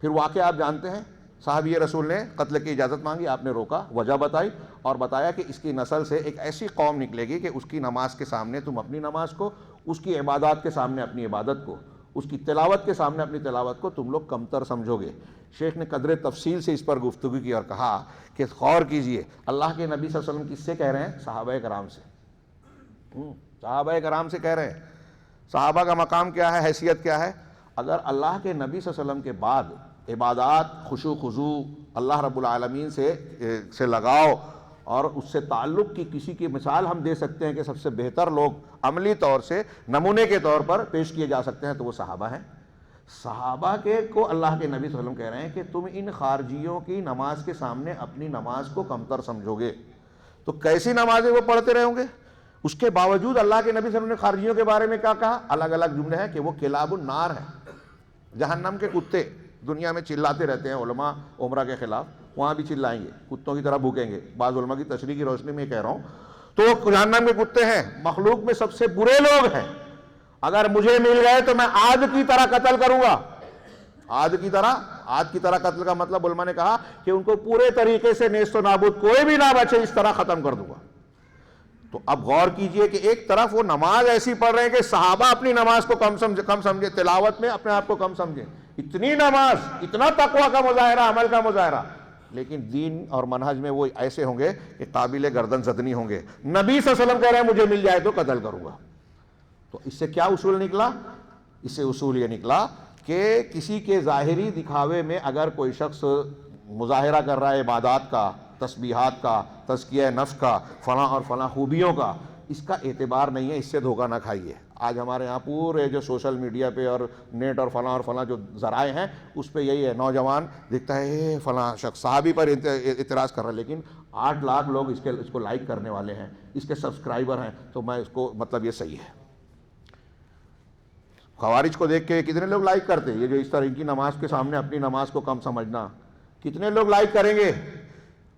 پھر واقعہ آپ جانتے ہیں، صحابی رسول نے قتل کی اجازت مانگی، آپ نے روکا، وجہ بتائی اور بتایا کہ اس کی نسل سے ایک ایسی قوم نکلے گی کہ اس کی نماز کے سامنے تم اپنی نماز کو، اس کی عبادات کے سامنے اپنی عبادت کو، اس کی تلاوت کے سامنے اپنی تلاوت کو تم لوگ کمتر سمجھو گے. شیخ نے قدر تفصیل سے اس پر گفتگو کی اور کہا کہ غور کیجئے اللہ کے نبی صلی اللہ علیہ وسلم کس سے کہہ رہے ہیں؟ صحابہ کرام سے. صحابہ کرام سے کہہ رہے ہیں. صحابہ کا مقام کیا ہے، حیثیت کیا ہے؟ اگر اللہ کے نبی صلی اللہ علیہ وسلم کے بعد عبادات، خشوع خضوع، اللہ رب العالمین سے لگاؤ اور اس سے تعلق کی کسی کی مثال ہم دے سکتے ہیں کہ سب سے بہتر لوگ عملی طور سے نمونے کے طور پر پیش کیے جا سکتے ہیں تو وہ صحابہ ہیں. صحابہ کو اللہ کے نبی صلی اللہ علیہ وسلم کہہ رہے ہیں کہ تم ان خارجیوں کی نماز کے سامنے اپنی نماز کو کمتر سمجھو گے تو کیسی نمازیں وہ پڑھتے رہے ہوں گے. اس کے باوجود اللہ کے نبی صلی اللہ علیہ وسلم نے خارجیوں کے بارے میں کیا کہا؟ الگ الگ جملے ہیں کہ وہ کلاب النار ہے، جہنم کے کتے. دنیا میں چلاتے رہتے ہیں علماء عمرہ کے خلاف، وہاں بھی چلائیں گے، کتوں کی طرح بھوکیں گے. بعض علماء کی تشریح کی روشنی میں کہہ رہا ہوں تو جہنم کے کتے ہیں، مخلوق میں سب سے برے لوگ ہیں. اگر مجھے مل گئے تو میں آگ کی طرح قتل کروں گا. آگ کی طرح قتل کا مطلب علماء نے کہا کہ ان کو پورے طریقے سے نیست و نابود، کوئی بھی نہ بچے، اس طرح ختم کر دوں گا. تو اب غور کیجئے کہ ایک طرف وہ نماز ایسی پڑھ رہے ہیں کہ صحابہ اپنی نماز کو کم سمجھے، تلاوت میں اپنے آپ کو کم سمجھیں، اتنی نماز، اتنا تقویٰ کا مظاہرہ، عمل کا مظاہرہ، لیکن دین اور منہج میں وہ ایسے ہوں گے کہ قابل گردن زدنی ہوں گے. نبی صلی اللہ علیہ وسلم کہہ رہے ہیں مجھے مل جائے تو قتل کروں گا. تو اس سے کیا اصول نکلا؟ اس سے اصول یہ نکلا کہ کسی کے ظاہری دکھاوے میں اگر کوئی شخص مظاہرہ کر رہا ہے عبادات کا، تسبیحات کا، تزکیہ نفس کا، فلاں اور فلاں خوبیوں کا، اس کا اعتبار نہیں ہے، اس سے دھوکہ نہ کھائیے. آج ہمارے ہاں پورے جو سوشل میڈیا پہ اور نیٹ اور فلاں جو ذرائع ہیں اس پہ یہی ہے، نوجوان دیکھتا ہے فلاں شخص صحابی پر اعتراض کر رہا ہے لیکن 8 لاکھ لوگ اس کو لائک کرنے والے ہیں، اس کے سبسکرائبر ہیں، تو میں اس کو مطلب یہ صحیح ہے. خوارج کو دیکھ کے کتنے لوگ لائک کرتے، یہ جو اس طرح ان کی نماز کے سامنے اپنی نماز کو کم سمجھنا، کتنے لوگ لائک کریں گے،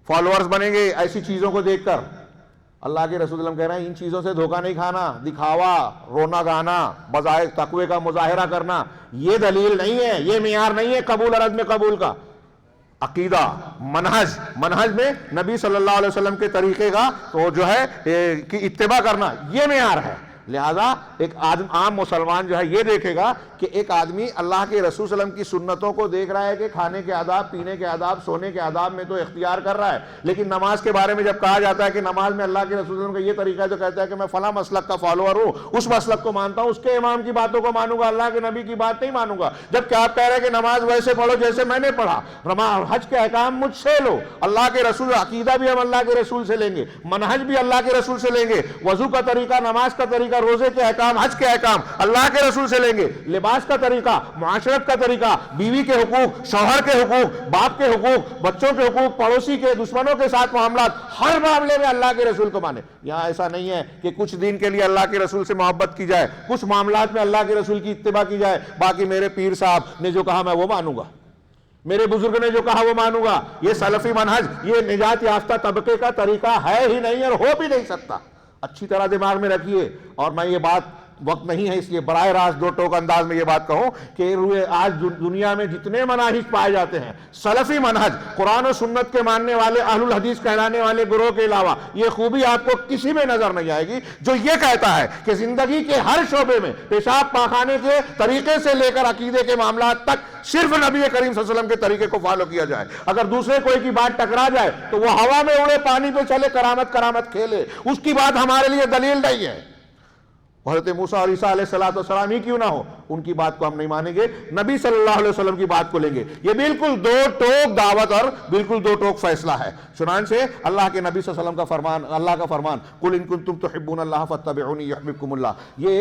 فالوورز بنیں گے ایسی چیزوں کو دیکھ کر. اللہ کے رسول اللہ کہہ رہے ہیں ان چیزوں سے دھوکہ نہیں کھانا. دکھاوا، رونا گانا، بظاہر تقوی کا مظاہرہ کرنا یہ دلیل نہیں ہے، یہ معیار نہیں ہے قبول اور عدم قبول کا. عقیدہ، منہج میں نبی صلی اللہ علیہ وسلم کے طریقے کا تو جو ہے کہ اتباع کرنا یہ معیار ہے. لہذا ایک عام مسلمان جو ہے یہ دیکھے گا کہ ایک آدمی اللہ کے رسول صلی اللہ علیہ وسلم کی سنتوں کو دیکھ رہا ہے کہ کھانے کے آداب، پینے کے آداب، سونے کے آداب میں تو اختیار کر رہا ہے، لیکن نماز کے بارے میں جب کہا جاتا ہے کہ نماز میں اللہ کے رسول صلی اللہ علیہ وسلم کا یہ طریقہ ہے، تو کہتا ہے کہ میں فلاں مسلک کا فالوور ہوں، اس مسلک کو مانتا ہوں، اس کے امام کی باتوں کو مانوں گا، اللہ کے نبی کی بات نہیں مانوں گا، جبکہ آپ کہہ رہے ہیں کہ نماز ویسے پڑھو جیسے میں نے پڑھا، حج کے احکام مجھ سے لو، اللہ کے رسول، عقیدہ بھی ہم اللہ کے رسول سے لیں گے، منہج بھی اللہ کے رسول سے لیں گے، وضو کا طریقہ، نماز کا طریقہ، روزے کے احکام، حج کے احکام اللہ کے رسول سے لیں گے، لباس کا طریقہ، معاشرت کا طریقہ، بیوی کے حقوق، شوہر کے حقوق، باپ کے حقوق، بچوں کے حقوق، پڑوسی کے، دشمنوں کے ساتھ معاملات، ہر معاملے میں اللہ کے رسول کو مانے۔ یہاں ایسا نہیں ہے کہ کچھ دن کے لیے اللہ کے رسول سے محبت کی جائے، کچھ معاملات میں اللہ کے رسول کی اتباع کی جائے، باقی میرے پیر صاحب نے جو کہا میں وہ مانوں گا، میرے بزرگ نے جو کہا وہ مانوں گا۔ یہ سلفی منہج، یہ نجات یافتہ طبقے کا طریقہ ہے ہی نہیں اور ہو بھی نہیں سکتا۔ اچھی طرح دماغ میں رکھیے، اور میں یہ بات وقت نہیں ہے اس لیے براہ راست دو ٹوک انداز میں یہ بات کہوں کہ آج دنیا میں جتنے مناہج پائے جاتے ہیں، سلفی منہج، قرآن و سنت کے ماننے والے، اہل الحدیث کہلانے والے گروہ کے علاوہ یہ خوبی آپ کو کسی میں نظر نہیں آئے گی جو یہ کہتا ہے کہ زندگی کے ہر شعبے میں پیشاب پاخانے کے طریقے سے لے کر عقیدے کے معاملات تک صرف نبی کریم صلی اللہ علیہ وسلم کے طریقے کو فالو کیا جائے۔ اگر دوسرے کوئی کی بات ٹکرا جائے تو وہ ہوا میں اڑے، پانی پہ چلے، کرامت کھیلے، اس کی بات ہمارے لیے دلیل نہیں ہے۔ حضرت موسیٰ اور عیسیٰ علیہ السلام ہی کیوں نہ ہو، ان کی بات کو ہم نہیں مانیں گے، نبی صلی اللہ علیہ وسلم کی بات کو لیں گے۔ یہ بالکل دو ٹوک دعوت اور بالکل دو ٹوک فیصلہ ہے۔ چنانچہ اللہ کے نبی صلی اللہ علیہ وسلم کا فرمان، اللہ کا فرمان، قُلْ إِن كُنتُمْ تُحِبُّونَ اللَّهَ فَاتَّبِعُونِي يُحْبِبْكُمُ اللَّهُ، یہ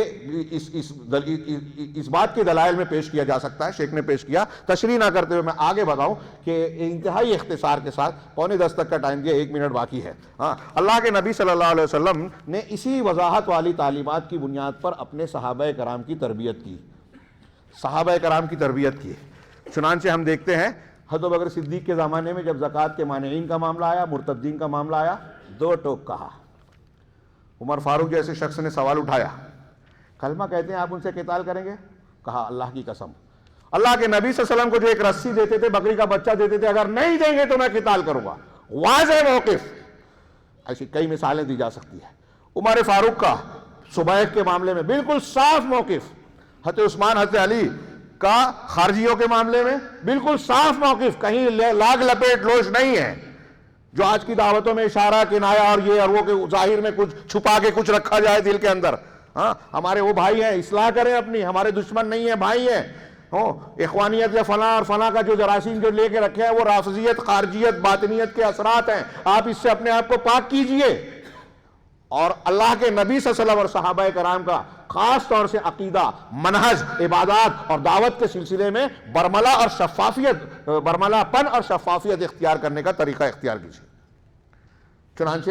اس بات کے دلائل میں پیش کیا جا سکتا ہے، شیخ نے پیش کیا۔ تشریح نہ کرتے ہوئے میں آگے بتاؤں کہ انتہائی اختصار کے ساتھ، 9:45 تک کا ٹائم دیا، 1 منٹ باقی ہے۔ اللہ کے نبی صلی اللہ علیہ وسلم نے اسی وضاحت والی تعلیمات کی بنیاد پر اپنے صحابہ کرام کی تربیت کی، صحابہ کرام کی تربیت کی۔ چنانچہ ہم دیکھتے ہیں حضرت ابوبکر صدیق کے زمانے میں جب زکوٰۃ کے مانعین کا معاملہ آیا، مرتدین کا معاملہ آیا، دو ٹوک کہا۔ عمر فاروق جیسے شخص نے سوال اٹھایا، کلمہ کہتے ہیں آپ ان سے قتال کریں گے؟ کہا اللہ کی قسم، اللہ کے نبی صلی اللہ علیہ وسلم کو جو ایک رسی دیتے تھے، بکری کا بچہ دیتے تھے، اگر نہیں دیں گے تو میں قتال کروں گا۔ واضح موقف، ایسی کئی مثالیں دی جا سکتی ہیں۔ عمر فاروق کا صبیح کے معاملے میں بالکل صاف موقف، حضرت عثمان، حضرت علی کا خارجیوں کے معاملے میں بالکل صاف موقف، کہیں لاگ لپیٹ لوش نہیں ہے، جو آج کی دعوتوں میں اشارہ کنایا اور یہ اور وہ کہ ظاہر میں کچھ چھپا کے کچھ رکھا جائے دل کے اندر۔ ہاں، ہمارے وہ بھائی ہیں، اصلاح کریں اپنی، ہمارے دشمن نہیں ہیں، بھائی ہیں۔ اخوانیت یا فلاں اور فلاں کا جو جراثیم جو لے کے رکھے ہیں وہ رافضیت، خارجیت، باطنیت کے اثرات ہیں، آپ اس سے اپنے آپ کو پاک کیجئے۔ اور اللہ کے نبی صلی اللہ علیہ وسلم اور صحابہ کرام کا خاص طور سے عقیدہ، منہج، عبادات اور دعوت کے سلسلے میں برملا اور شفافیت، برملا پن اور شفافیت اختیار کرنے کا طریقہ اختیار کیجیے۔ چنانچہ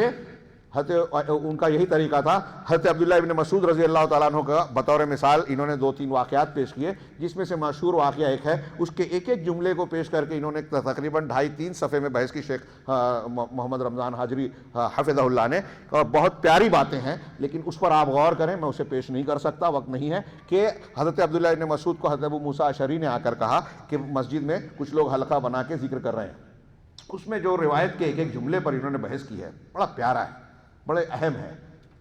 ان کا یہی طریقہ تھا۔ حضرت عبداللہ ابن مسعود رضی اللہ تعالیٰ عنہ کا بطور مثال انہوں نے 2-3 واقعات پیش کیے، جس میں سے مشہور واقعہ ایک ہے، اس کے ایک ایک جملے کو پیش کر کے انہوں نے تقریباً 2.5-3 صفحے میں بحث کی، شیخ محمد رمضان حاجری حفظہ اللہ نے، اور بہت پیاری باتیں ہیں، لیکن اس پر آپ غور کریں، میں اسے پیش نہیں کر سکتا، وقت نہیں ہے، کہ حضرت عبداللہ ابن مسعود کو حضرت ابو موسیٰ اشعری نے آ کر کہا کہ مسجد میں کچھ لوگ حلقہ بنا کے ذکر کر رہے ہیں، اس میں جو روایت کے ایک ایک جملے پر انہوں نے بحث کی ہے، بڑا پیارا ہے، بڑے اہم ہے،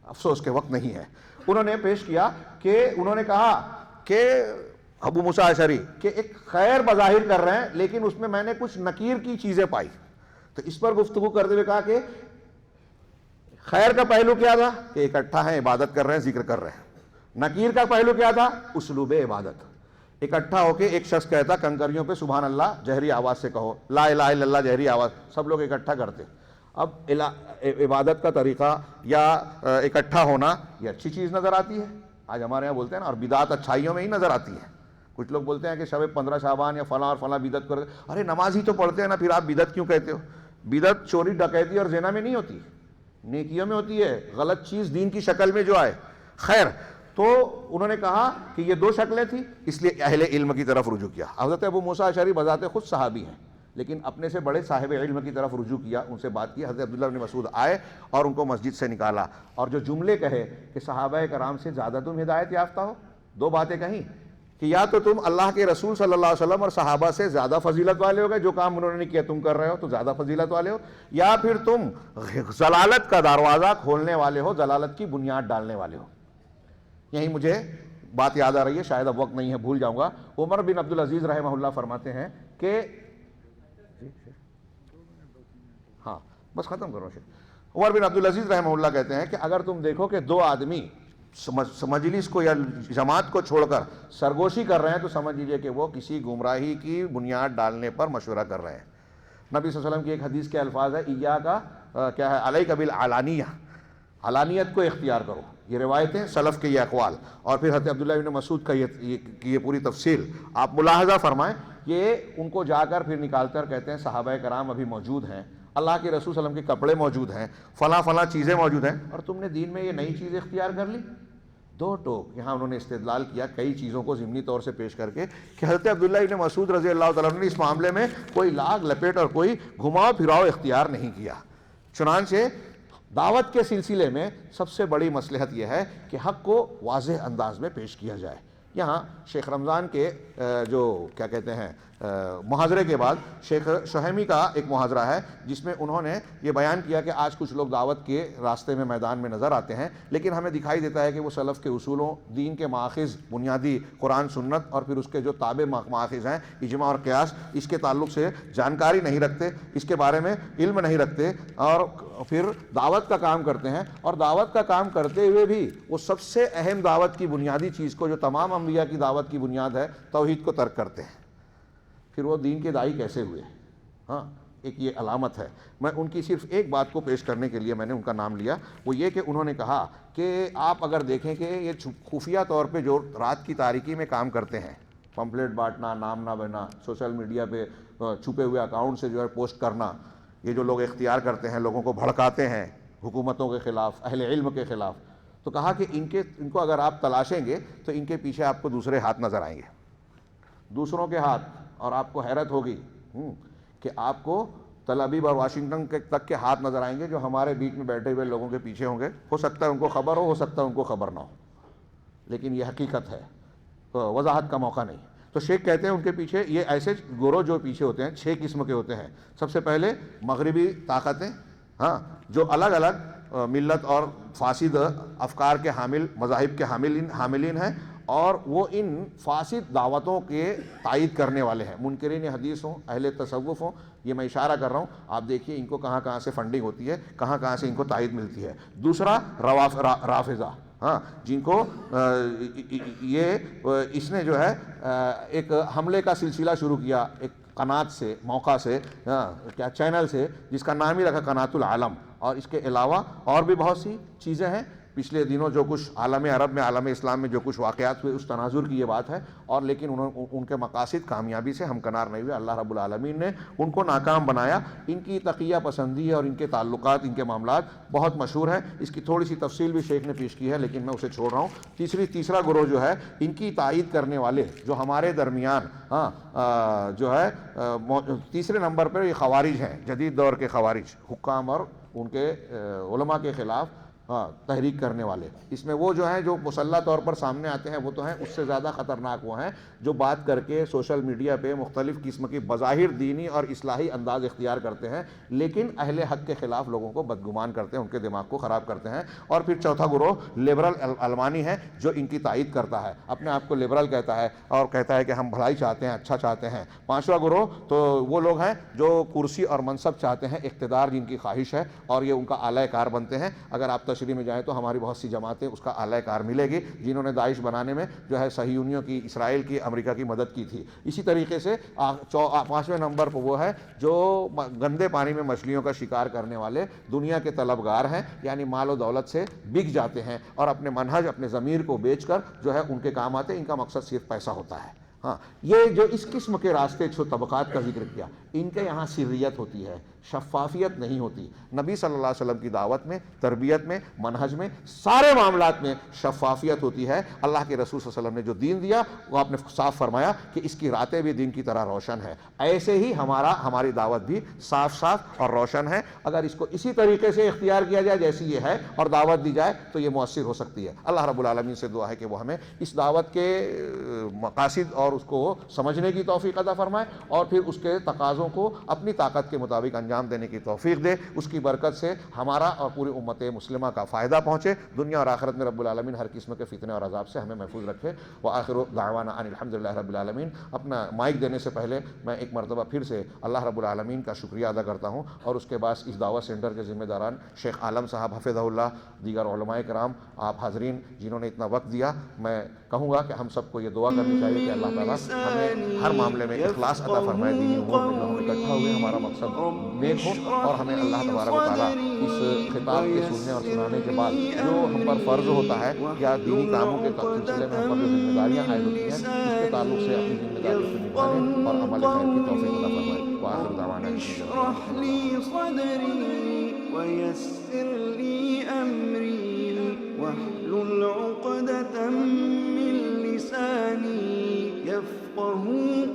افسوس کے وقت نہیں ہے۔ انہوں نے پیش کیا کہ انہوں نے کہا کہ ابو موسیٰ اشعری کہ ایک خیر بظاہر کر رہے ہیں، لیکن اس میں نے کچھ نکیر کی چیزیں پائی، تو اس پر گفتگو کرتے ہوئے کہا کہ خیر کا پہلو کیا تھا کہ اکٹھا ہیں، عبادت کر رہے ہیں، ذکر کر رہے ہیں۔ نکیر کا پہلو کیا تھا؟ اسلوب عبادت، اکٹھا ہو کے ایک شخص کہتا کنکریوں پہ سبحان اللہ جہری آواز سے کہو، لا الہ الا اللہ جہری آواز، سب لوگ اکٹھا کرتے۔ اب عبادت کا طریقہ یا اکٹھا ہونا یہ اچھی چیز نظر آتی ہے، آج ہمارے یہاں بولتے ہیں نا، اور بدعت اچھائیوں میں ہی نظر آتی ہے۔ کچھ لوگ بولتے ہیں کہ شب 15 شعبان یا فلاں اور فلاں بدعت کر، ارے نماز ہی تو پڑھتے ہیں نا، پھر آپ بدعت کیوں کہتے ہو؟ بدعت چوری ڈکیتی اور زنا میں نہیں ہوتی، نیکیوں میں ہوتی ہے، غلط چیز دین کی شکل میں جو آئے۔ خیر، تو انہوں نے کہا کہ یہ 2 شکلیں تھیں، اس لیے اہل علم کی طرف رجوع کیا۔ حضرت ابو موسیٰ اشعری بذات خود صحابی ہیں، لیکن اپنے سے بڑے صاحب علم کی طرف رجوع کیا، ان سے بات کی۔ حضرت عبداللہ بن مسعود آئے اور ان کو مسجد سے نکالا، اور جو جملے کہے کہ صحابہ کرام سے زیادہ تم ہدایت یافتہ ہو، 2 باتیں کہیں کہ یا تو تم اللہ کے رسول صلی اللہ علیہ وسلم اور صحابہ سے زیادہ فضیلت والے ہو گئے، جو کام انہوں نے کیا تم کر رہے ہو تو زیادہ فضیلت والے ہو، یا پھر تم ضلالت کا دروازہ کھولنے والے ہو، ضلالت کی بنیاد ڈالنے والے ہو۔ یہیں مجھے بات یاد آ رہی ہے، شاید اب وقت نہیں ہے، بھول جاؤں گا. عمر بن عبدالعزیز رحمہ اللہ فرماتے ہیں کہ ہاں بس ختم کرو شیخ. عمر بن عبدالعزیز رحمہ اللہ کہتے ہیں کہ اگر تم دیکھو کہ دو آدمی مجلس کو یا جماعت کو چھوڑ کر سرگوشی کر رہے ہیں تو سمجھ لیجئے کہ وہ کسی گمراہی کی بنیاد ڈالنے پر مشورہ کر رہے ہیں. نبی صلی اللہ علیہ وسلم کی ایک حدیث کے الفاظ ہے ایاکا کیا ہے علیک بالعلانیہ، علانیت کو اختیار کرو. یہ روایتیں سلف کے یہ اقوال، اور پھر حضرت عبداللہ بن مسعود کا یہ پوری تفصیل آپ ملاحظہ فرمائیں. یہ ان کو جا کر پھر نکال کر کہتے ہیں صحابہ کرام ابھی موجود ہیں، اللہ کے رسول صلی اللہ علیہ وسلم کے کپڑے موجود ہیں، فلاں فلاں چیزیں موجود ہیں، اور تم نے دین میں یہ نئی چیز اختیار کر لی. دو ٹوک یہاں انہوں نے استدلال کیا کئی چیزوں کو ضمنی طور سے پیش کر کے کہ حضرت عبداللہ بن مسعود رضی اللہ تعالیٰ عنہ نے اس معاملے میں کوئی لاگ لپیٹ اور کوئی گھماؤ پھراؤ اختیار نہیں کیا. چنانچہ دعوت کے سلسلے میں سب سے بڑی مصلحت یہ ہے کہ حق کو واضح انداز میں پیش کیا جائے. یہاں شیخ رمضان کے جو کیا کہتے ہیں محاضرے کے بعد شیخ شہیمی کا ایک محاضرہ ہے جس میں انہوں نے یہ بیان کیا کہ آج کچھ لوگ دعوت کے راستے میں میدان میں نظر آتے ہیں، لیکن ہمیں دکھائی دیتا ہے کہ وہ سلف کے اصولوں، دین کے ماخذ، بنیادی قرآن سنت اور پھر اس کے جو تابع ماخذ ہیں اجماع اور قیاس، اس کے تعلق سے جانکاری نہیں رکھتے، اس کے بارے میں علم نہیں رکھتے، اور پھر دعوت کا کام کرتے ہیں. اور دعوت کا کام کرتے ہوئے بھی وہ سب سے اہم دعوت کی بنیادی چیز کو جو تمام انبیاء کی دعوت کی بنیاد ہے، توحید کو ترک کرتے ہیں. پھر وہ دین کے داعی کیسے ہوئے؟ ہاں ایک یہ علامت ہے. میں ان کی صرف ایک بات کو پیش کرنے کے لیے میں نے ان کا نام لیا، وہ یہ کہ انہوں نے کہا کہ آپ اگر دیکھیں کہ یہ خفیہ طور پہ جو رات کی تاریکی میں کام کرتے ہیں، پمفلیٹ بانٹنا، نام نہ بنا، سوشل میڈیا پہ چھپے ہوئے اکاؤنٹ سے جو ہے پوسٹ کرنا، یہ جو لوگ اختیار کرتے ہیں، لوگوں کو بھڑکاتے ہیں حکومتوں کے خلاف، اہل علم کے خلاف، تو کہا کہ ان کو اگر آپ تلاشیں گے تو ان کے پیچھے آپ کو دوسرے ہاتھ نظر آئیں گے، دوسروں کے ہاتھ. اور آپ کو حیرت ہوگی کہ آپ کو تل ابیب اور واشنگٹن تک کے ہاتھ نظر آئیں گے جو ہمارے بیچ میں بیٹھے ہوئے لوگوں کے پیچھے ہوں گے. ہو سکتا ہے ان کو خبر ہو سکتا ہے ان کو خبر نہ ہو، لیکن یہ حقیقت ہے، وضاحت کا موقع نہیں. تو شیخ کہتے ہیں ان کے پیچھے یہ ایسے گروہ جو پیچھے ہوتے ہیں 6 قسم کے ہوتے ہیں. سب سے پہلے مغربی طاقتیں، ہاں جو الگ الگ ملت اور فاسد افکار کے حامل، مذاہب کے حاملین ہیں، اور وہ ان فاسد دعوتوں کے تائید کرنے والے ہیں. منکرین حدیث ہوں، اہل تصوف ہوں، یہ میں اشارہ کر رہا ہوں، آپ دیکھیے ان کو کہاں کہاں سے فنڈنگ ہوتی ہے، کہاں کہاں سے ان کو تائید ملتی ہے. دوسرا رافضہ، ہاں جن کو اس نے جو ہے ایک حملے کا سلسلہ شروع کیا ایک قنات سے، موقع سے، کیا چینل سے، جس کا نام ہی رکھا قنات العالم. اور اس کے علاوہ اور بھی بہت سی چیزیں ہیں. پچھلے دنوں جو کچھ عالم عرب میں، عالم اسلام میں جو کچھ واقعات ہوئے اس تناظر کی یہ بات ہے. اور لیکن ان کے مقاصد کامیابی سے ہمکنار نہیں ہوئے. اللہ رب العالمین نے ان کو ناکام بنایا. ان کی تقیہ پسندی اور ان کے تعلقات، ان کے معاملات بہت مشہور ہیں. اس کی تھوڑی سی تفصیل بھی شیخ نے پیش کی ہے لیکن میں اسے چھوڑ رہا ہوں. تیسرا گروہ جو ہے ان کی تائید کرنے والے جو ہمارے درمیان جو ہے تیسرے نمبر پر یہ خوارج ہیں، جدید دور کے خوارج، حکام اور ان کے علماء کے خلاف تحریک کرنے والے. اس میں وہ جو ہیں جو مسلح طور پر سامنے آتے ہیں وہ تو ہیں، اس سے زیادہ خطرناک وہ ہیں جو بات کر کے سوشل میڈیا پہ مختلف قسم کی بظاہر دینی اور اصلاحی انداز اختیار کرتے ہیں لیکن اہل حق کے خلاف لوگوں کو بدگمان کرتے ہیں، ان کے دماغ کو خراب کرتے ہیں. اور پھر چوتھا گروہ لبرل علمانی ہے جو ان کی تائید کرتا ہے، اپنے آپ کو لبرل کہتا ہے اور کہتا ہے کہ ہم بھلائی چاہتے ہیں، اچھا چاہتے ہیں. پانچواں گروہ تو وہ لوگ ہیں جو کرسی اور منصب چاہتے ہیں، اقتدار جن کی خواہش ہے اور یہ ان کا اعلی کار بنتے ہیں. اگر آپ تشریح میں جائیں تو ہماری بہت سی جماعتیں اس کا اعلی کار ملے گی جنہوں نے داعش بنانے میں جو ہے صہیونیوں کی، اسرائیل کی، امریکہ کی مدد کی تھی. اسی طریقے سے 5ویں نمبر پر وہ ہے جو گندے پانی میں مچھلیوں کا شکار کرنے والے دنیا کے طلبگار ہیں، یعنی مال و دولت سے بک جاتے ہیں اور اپنے منہج، اپنے ضمیر کو بیچ کر جو ہے ان کے کام آتے ہیں. ان کا مقصد صرف پیسہ ہوتا ہے. ہاں یہ جو اس قسم کے راستے طبقات کا ذکر کیا، ان کے یہاں سریت ہوتی ہے، شفافیت نہیں ہوتی. نبی صلی اللہ علیہ وسلم کی دعوت میں، تربیت میں، منہج میں، سارے معاملات میں شفافیت ہوتی ہے. اللہ کے رسول صلی اللہ علیہ وسلم نے جو دین دیا وہ آپ نے صاف فرمایا کہ اس کی راتیں بھی دن کی طرح روشن ہے. ایسے ہی ہماری دعوت بھی صاف اور روشن ہے. اگر اس کو اسی طریقے سے اختیار کیا جائے جیسی یہ ہے اور دعوت دی جائے تو یہ مؤثر ہو سکتی ہے. اللہ رب العالمین سے دعا ہے کہ وہ ہمیں اس دعوت کے مقاصد اور اس کو سمجھنے کی توفیق عطا فرمائے اور پھر اس کے تقاضوں کو اپنی طاقت کے مطابق انجام انجام دینے کی توفیق دے، اس کی برکت سے ہمارا اور پوری امت مسلمہ کا فائدہ پہنچے، دنیا اور آخرت میں رب العالمین ہر قسم کے فتنے اور عذاب سے ہمیں محفوظ رکھے۔ وآخر دعوانا ان الحمدللہ رب العالمین۔ اپنا مائک دینے سے پہلے میں ایک مرتبہ پھر سے اللہ رب العالمین کا شکریہ ادا کرتا ہوں، اور اس کے بعد اس دعوت سینٹر کے ذمہ داران شیخ عالم صاحب حفظہ اللہ، دیگر علماء کرام، آپ حاضرین جنہوں نے اتنا وقت دیا، میں کہوں گا کہ ہم سب کو یہ دعا کرنی چاہیے کہ اللہ تعالیٰ ہمیں ہر معاملے میں اخلاص عطا فرمائے، دینی امور میں ہم اکٹھا ہوئے ہمارا مقصد نیک ہو، اور ہمیں اللہ تبارک و تعالیٰ اس خطاب کے سننے اور سنانے کے بعد جو ہم پر فرض ہوتا ہے یا دینی کاموں کے سلسلے میں ہم پر جو ذمہ داریاں عائد ہوتی ہیں، اس کے تعلق سے اپنی ذمہ داریوں کو نبھانے اور عمل خیر کی توفیق عطا فرمائے۔ وآخر دعوانا اشرح لي صدري ويسر لي أمري واحلل عقدة من لساني يفقه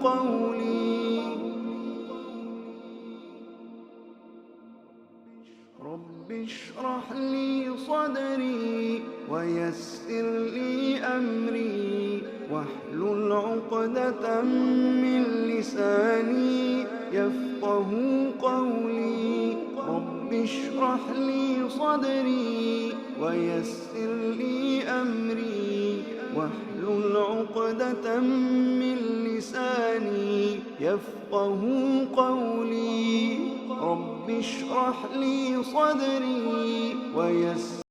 قولي رب اشرح لي صدري ويسر لي أمري واحلل عقدة من لساني يفقه قولي رب اشرح لي صدري ويسر لي أمري واحلل عقدة من لساني يفقه قولي رب اشرح لي صدري ويسر